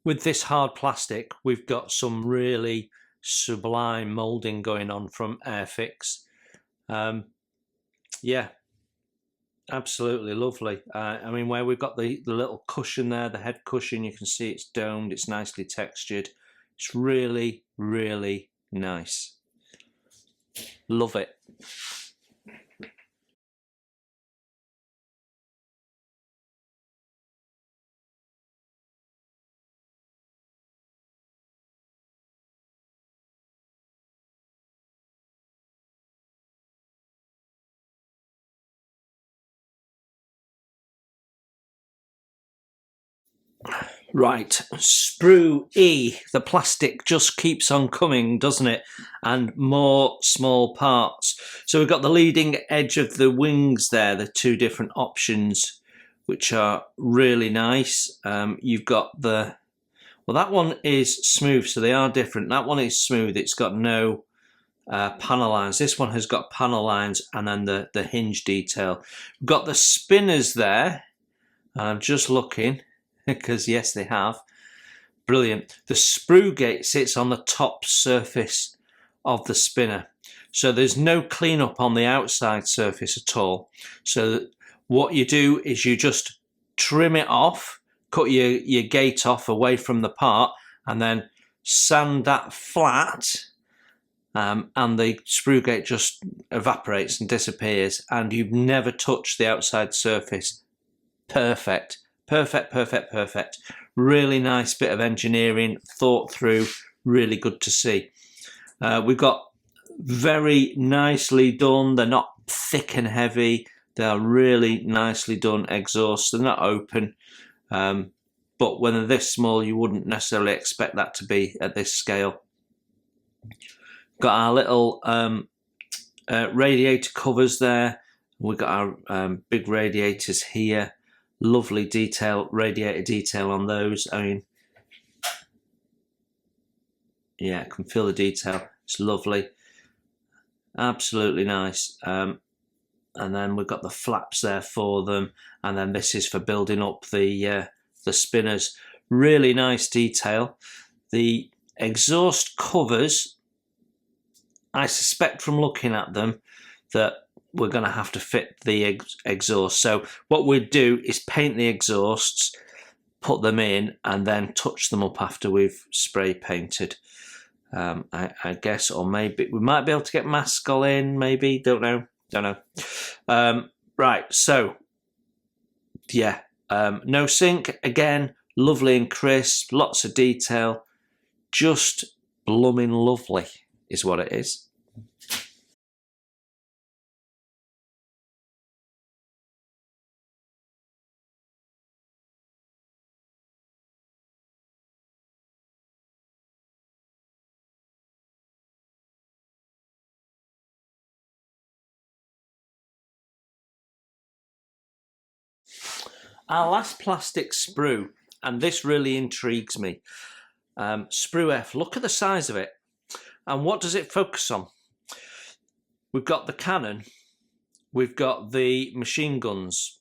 Speaker 1: With this hard plastic, we've got some really sublime moulding going on from Airfix. Yeah, absolutely lovely. I mean, where we've got the little cushion there, the head cushion, you can see it's domed, it's nicely textured. It's really, really nice. Love it. Right, Sprue E, the plastic just keeps on coming, doesn't it? And more small parts. So we've got the leading edge of the wings there, the two different options, which are really nice. You've got the, well, that one is smooth, so they are different. That one is smooth, it's got no panel lines. This one has got panel lines and then the hinge detail. We've got the spinners there. I'm just looking, because yes, they have. Brilliant. The sprue gate sits on the top surface of the spinner, so there's no cleanup on the outside surface at all. So what you do is you just trim it off, cut your gate off away from the part, and then sand that flat, and the sprue gate just evaporates and disappears, and you've never touched the outside surface. Perfect. Perfect, perfect, perfect. Really nice bit of engineering, thought through, really good to see. We've got very nicely done. They're not thick and heavy. They are really nicely done exhausts. They're not open, but when they're this small, you wouldn't necessarily expect that to be at this scale. Got our little radiator covers there. We've got our big radiators here. Lovely detail, radiator detail on those. I mean, yeah, I can feel the detail. It's lovely. Absolutely nice. And then we've got the flaps there for them. And then this is for building up the spinners. Really nice detail. The exhaust covers, I suspect from looking at them that we're going to have to fit the exhaust. So what we'd do is paint the exhausts, put them in, and then touch them up after we've spray painted. I guess, or maybe we might be able to get Mascol in, maybe, don't know. Right, so yeah, no sink, again, lovely and crisp, lots of detail, just blooming lovely is what it is. Our last plastic sprue, and this really intrigues me. Sprue F, look at the size of it. And what does it focus on? We've got the cannon, we've got the machine guns,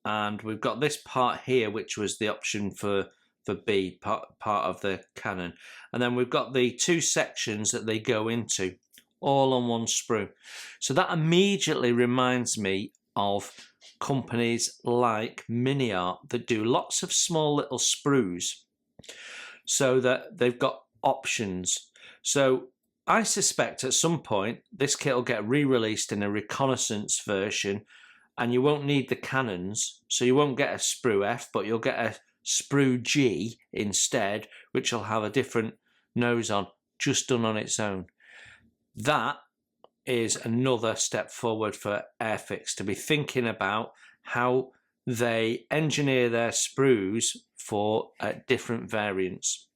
Speaker 1: and we've got this part here, which was the option for B, part of the cannon. And then we've got the two sections that they go into, all on one sprue. So that immediately reminds me of companies like Mini-Art that do lots of small little sprues so that they've got options. So I suspect at some point this kit will get re-released in a reconnaissance version, and you won't need the cannons, so you won't get a sprue F, but you'll get a sprue G instead, which will have a different nose on, just done on its own. That is another step forward for Airfix, to be thinking about how they engineer their sprues for different variants.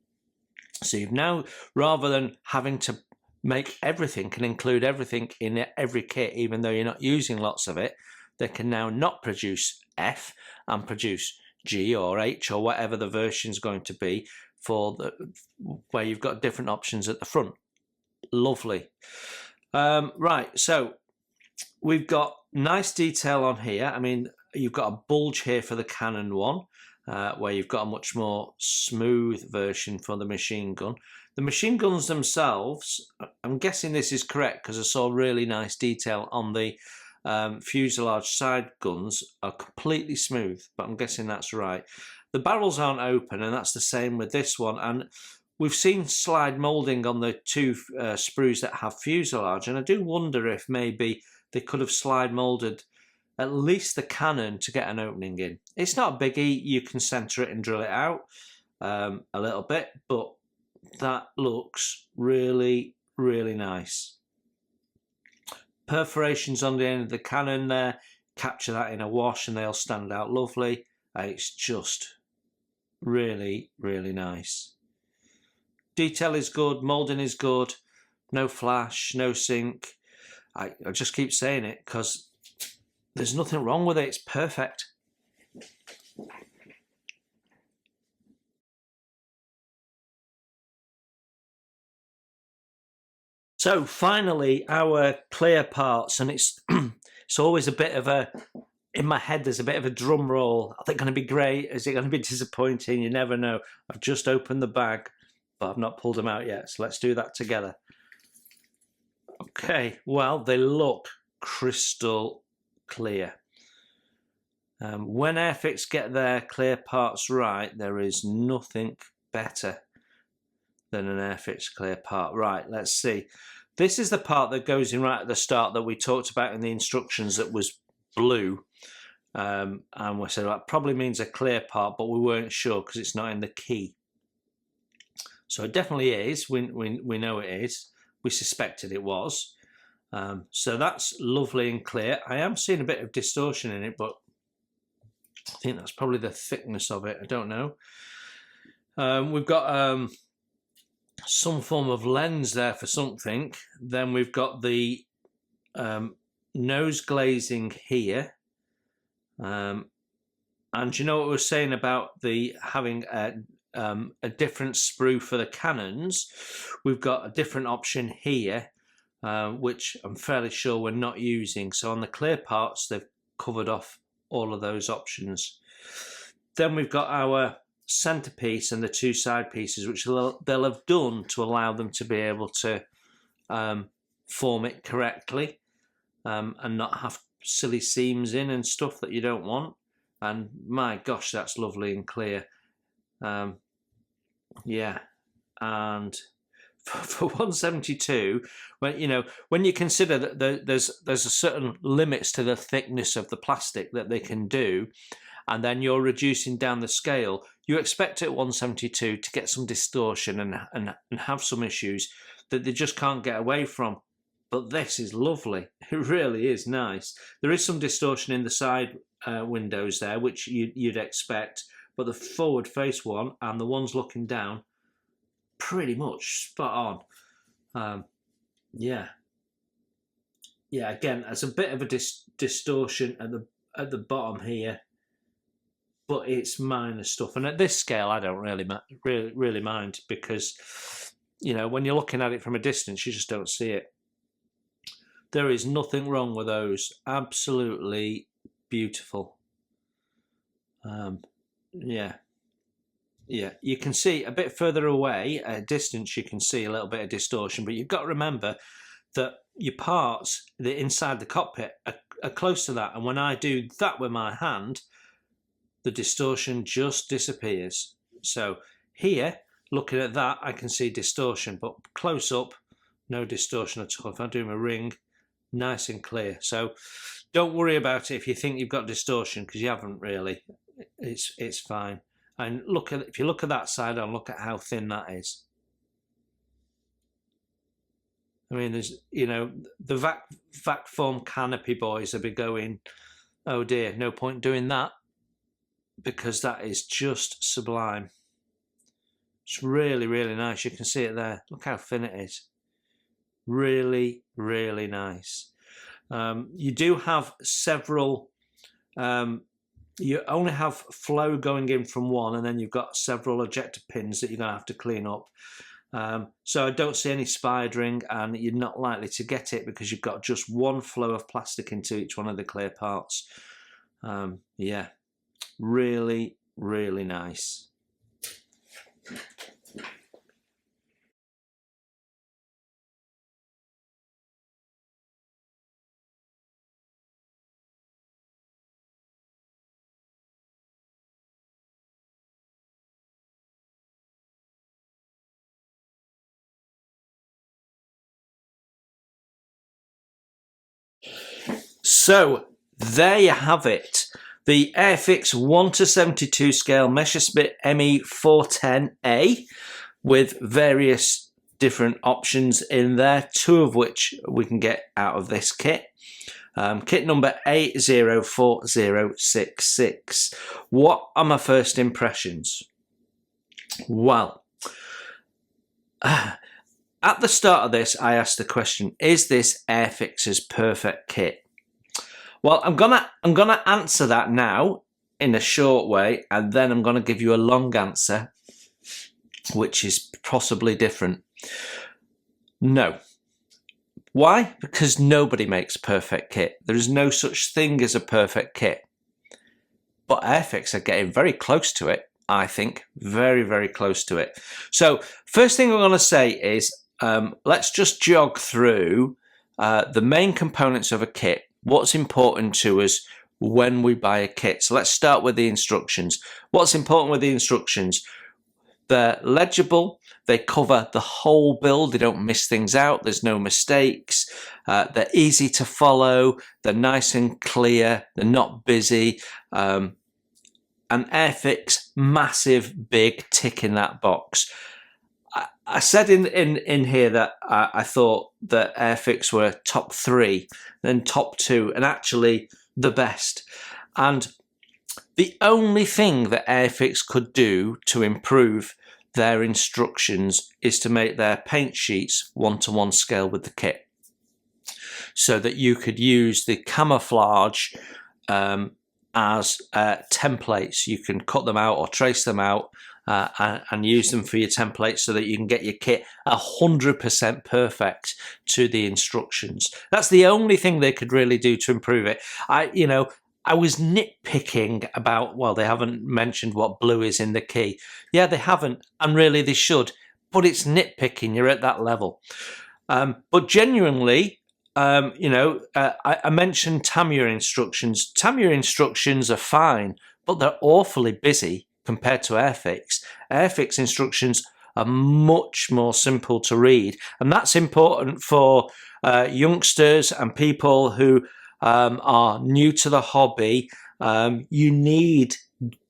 Speaker 1: So you've now, rather than having to make everything and include everything in every kit, even though you're not using lots of it, they can now not produce F and produce G or H or whatever the version's going to be, for where you've got different options at the front. Lovely. Right, so we've got nice detail on here. I mean, you've got a bulge here for the Canon one, where you've got a much more smooth version for the machine gun. The machine guns themselves, I'm guessing this is correct because I saw really nice detail on the fuselage side guns, are completely smooth, but I'm guessing that's right. The barrels aren't open, and that's the same with this one. And we've seen slide moulding on the two sprues that have fuselage, and I do wonder if maybe they could have slide moulded at least the cannon to get an opening in. It's not a biggie, you can centre it and drill it out a little bit, but that looks really, really nice. Perforations on the end of the cannon there, capture that in a wash and they'll stand out lovely. It's just really, really nice. Detail is good, moulding is good, no flash, no sink. I just keep saying it because there's nothing wrong with it, it's perfect. So finally, our clear parts, and it's it's always a bit of a, in my head there's a bit of a drum roll. Are they going to be great? Is it going to be disappointing? You never know. I've just opened the bag, but I've not pulled them out yet, so let's do that together. Okay, well, they look crystal clear. When Airfix get their clear parts right, there is nothing better than an Airfix clear part. Right, let's see. This is the part that goes in right at the start that we talked about in the instructions, that was blue. And we said that probably means a clear part, but we weren't sure because it's not in the key. So it definitely is. We know it is. We suspected it was. So that's lovely and clear. I am seeing a bit of distortion in it, but I think that's probably the thickness of it. I don't know. We've got some form of lens there for something. Then we've got the nose glazing here. And you know what we were saying about the having a different sprue for the cannons? We've got a different option here, which I'm fairly sure we're not using. So on the clear parts, they've covered off all of those options. Then we've got our centerpiece and the two side pieces, which they'll have done to allow them to be able to form it correctly and not have silly seams in and stuff that you don't want. And my gosh, that's lovely and clear. Yeah, and for 172, when you consider that there's a certain limits to the thickness of the plastic that they can do, and then you're reducing down the scale, you expect at 172 to get some distortion and have some issues that they just can't get away from. But this is lovely. It really is nice. There is some distortion in the side windows there, which you'd expect, but the forward face one and the ones looking down, pretty much spot on. Yeah, again, there's a bit of a distortion at the bottom here,
Speaker 2: but it's minor stuff. And at this scale, I don't really mind, because, you know, when you're looking at it from a distance, you just don't see it. There is nothing wrong with those. Absolutely beautiful. Yeah. Yeah, you can see a bit further away, at a distance, you can see a little bit of distortion, but you've got to remember that your parts that inside the cockpit are close to that, and when I do that with my hand, the distortion just disappears. So here, looking at that, I can see distortion, but close up, no distortion at all. If I do my ring, nice and clear. So don't worry about it if you think you've got distortion, because you haven't really. It's fine. And look at, if you look at that side on, look at how thin that is. I mean, there's, you know, the vac foam canopy boys will be going, oh dear, no point doing that, because that is just sublime. It's really, really nice. You can see it there. Look how thin it is. Really, really nice. You do have several, you only have flow going in from one, and then you've got several ejector pins that you're going to have to clean up. So I don't see any spidering, and you're not likely to get it because you've got just one flow of plastic into each one of the clear parts. Yeah, really, really nice. So there you have it. The Airfix 1:72 scale Messerschmitt Me410A with various different options in there, 2 of which we can get out of this kit. Kit number 804066. What are my first impressions? Well, at the start of this, I asked the question, is this Airfix's perfect kit? Well, I'm gonna answer that now in a short way, and then I'm gonna give you a long answer, which is possibly different. No. Why? Because nobody makes a perfect kit. There is no such thing as a perfect kit. But Airfix are getting very close to it, I think. Very, very close to it. So, first thing I'm gonna say is, let's just jog through the main components of a kit. What's important to us when we buy a kit. So let's start with the instructions. What's important with the instructions? They're legible, they cover the whole build, they don't miss things out, there's no mistakes, they're easy to follow, they're nice and clear, they're not busy, and Airfix, massive big tick in that box. I said in here that I thought that Airfix were top 3, then top 2, and actually the best. And the only thing that Airfix could do to improve their instructions is to make their paint sheets 1-to-1 scale with the kit, so that you could use the camouflage as templates. You can cut them out or trace them out and use them for your templates, so that you can get your kit 100% perfect to the instructions. That's the only thing they could really do to improve it. I was nitpicking about, well, they haven't mentioned what blue is in the key. Yeah, they haven't, and really they should, but it's nitpicking. You're at that level. But genuinely, I mentioned Tamiya instructions. Tamiya instructions are fine, but they're awfully busy compared to Airfix. Airfix instructions are much more simple to read, and that's important for youngsters and people who are new to the hobby. You need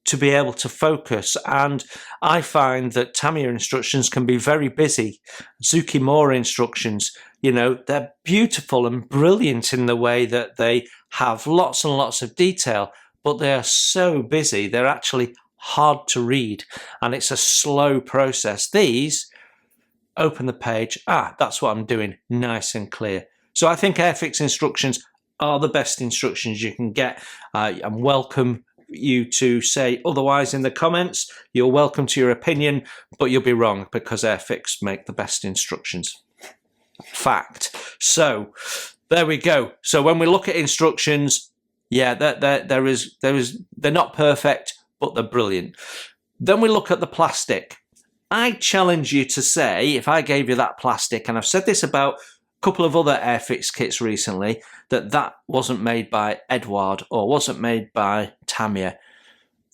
Speaker 2: to be able to focus, and I find that Tamiya instructions can be very busy. Tsukimura instructions, they're beautiful and brilliant in the way that they have lots and lots of detail, but they are so busy, they're actually hard to read, and it's a slow process. These, open the page, that's what I'm doing, nice and clear. So I think Airfix instructions are the best instructions you can get, and welcome you to say otherwise in the comments. You're welcome to your opinion, but you'll be wrong because Airfix make the best instructions. Fact. So there we go. So when we look at instructions, yeah, they're not perfect, but they're brilliant. Then we look at the plastic. I challenge you to say, if I gave you that plastic, and I've said this about a couple of other Airfix kits recently, that wasn't made by Edward or wasn't made by Tamiya.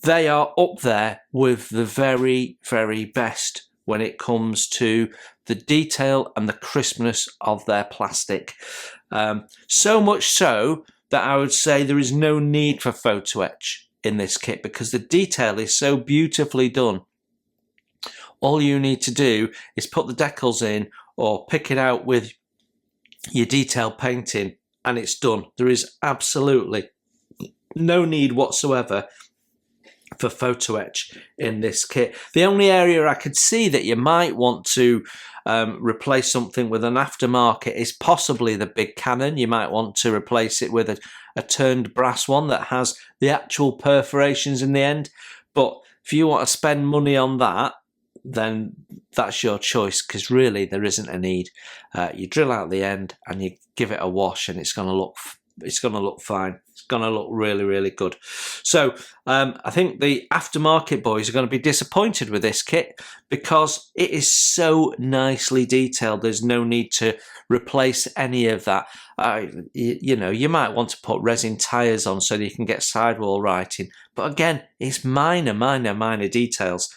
Speaker 2: They are up there with the very, very best when it comes to the detail and the crispness of their plastic. So much so that I would say there is no need for photo etch in this kit because the detail is so beautifully done. All you need to do is put the decals in or pick it out with your detail painting and it's done. There is absolutely no need whatsoever for photo etch in this kit. The only area I could see that you might want to replace something with an aftermarket is possibly the big cannon. You might want to replace it with a turned brass one that has the actual perforations in the end. But if you want to spend money on that, then that's your choice because really there isn't a need. You drill out the end and you give it a wash and it's going to look fine. It's going to look really, really good. So I think the aftermarket boys are going to be disappointed with this kit because it is so nicely detailed. There's no need to replace any of that. You know, you might want to put resin tires on so that you can get sidewall writing. But again, it's minor details.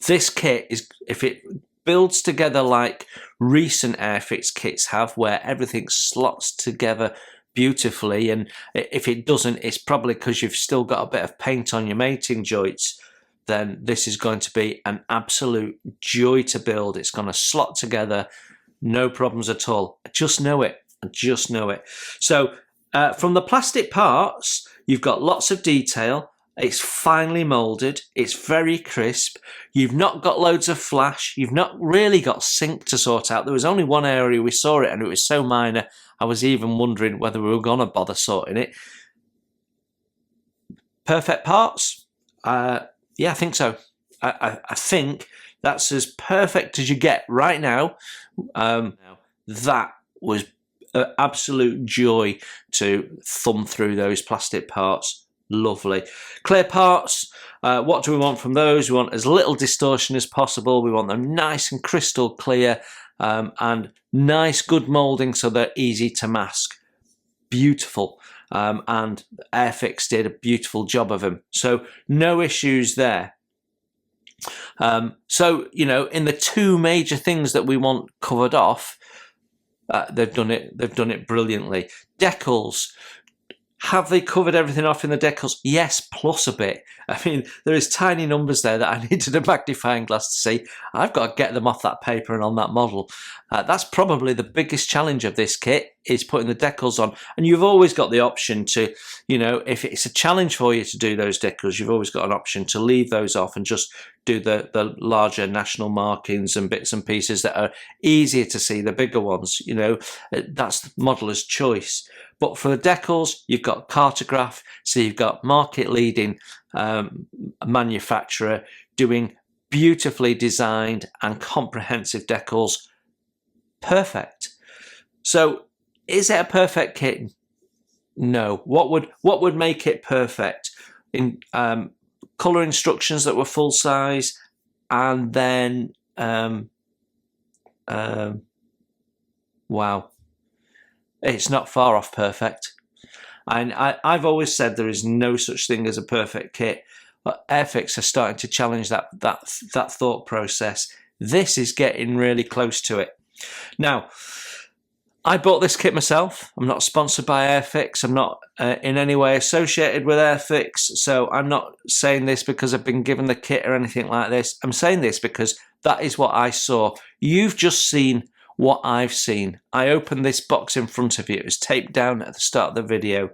Speaker 2: This kit is, if it builds together like recent Airfix kits have, where everything slots together beautifully, and if it doesn't, it's probably because you've still got a bit of paint on your mating joints, then this is going to be an absolute joy to build. It's going to slot together, no problems at all. I just know it. So from the plastic parts, you've got lots of detail. It's finely moulded, it's very crisp, you've not got loads of flash, you've not really got sink to sort out. There was only one area we saw it and it was so minor, I was even wondering whether we were going to bother sorting it. Perfect parts? Yeah, I think so. I think that's as perfect as you get right now. That was an absolute joy to thumb through those plastic parts. Lovely. Clear parts, what do we want from those? We want as little distortion as possible. We want them nice and crystal clear and nice good moulding so they're easy to mask. Beautiful. And Airfix did a beautiful job of them. So no issues there. So, you know, in the two major things that we want covered off, they've done it brilliantly. Decals. Have they covered everything off in the decals? Yes, plus a bit. I mean, there is tiny numbers there that I needed a magnifying glass to see. I've got to get them off that paper and on that model. That's probably the biggest challenge of this kit, is putting the decals on. And you've always got the option to, you know, if it's a challenge for you to do those decals, you've always got an option to leave those off and just do the larger national markings and bits and pieces that are easier to see, the bigger ones. You know, that's the modeller's choice. But for the decals, you've got Cartograph, so you've got market-leading manufacturer doing beautifully designed and comprehensive decals. Perfect. So, is it a perfect kit? No. What would make it perfect? In colour instructions that were full size, and then wow. It's not far off perfect. And I've always said there is no such thing as a perfect kit. But Airfix are starting to challenge that thought process. This is getting really close to it. Now, I bought this kit myself. I'm not sponsored by Airfix. I'm not in any way associated with Airfix. So I'm not saying this because I've been given the kit or anything like this. I'm saying this because that is what I saw. You've just seen what I've seen. I opened this box in front of you. It was taped down at the start of the video.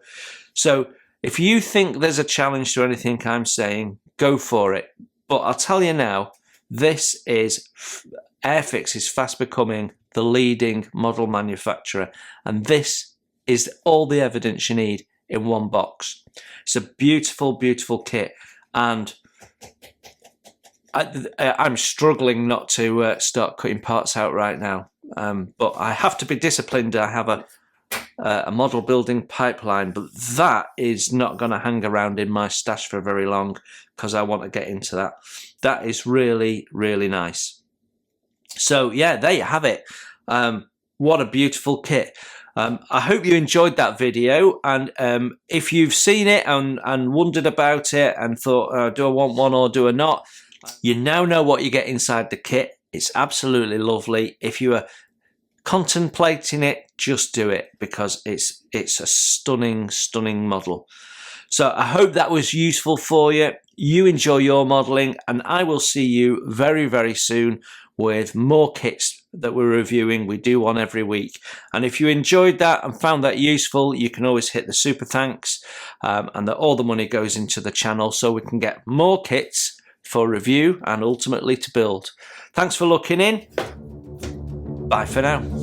Speaker 2: So if you think there's a challenge to anything I'm saying, go for it. But I'll tell you now, Airfix is fast becoming the leading model manufacturer, and this is all the evidence you need. in one box. It's a beautiful, beautiful kit, and I'm struggling not to start cutting parts out right now, but I have to be disciplined. I have a model building pipeline, but that is not going to hang around in my stash for very long because I want to get into that. That is really, really nice. So yeah, there you have it. What a beautiful kit. I hope you enjoyed that video, and if you've seen it and wondered about it and thought, do I want one or do I not, you now know what you get inside the kit. It's absolutely lovely. If you are contemplating it, just do it, because it's a stunning, stunning model. So I hope that was useful for you. You enjoy your modeling, and I will see you very, very soon with more kits that we're reviewing. We do one every week, and if you enjoyed that and found that useful, you can always hit the super thanks, and that all the money goes into the channel so we can get more kits for review and ultimately to build. Thanks for looking in. Bye for now.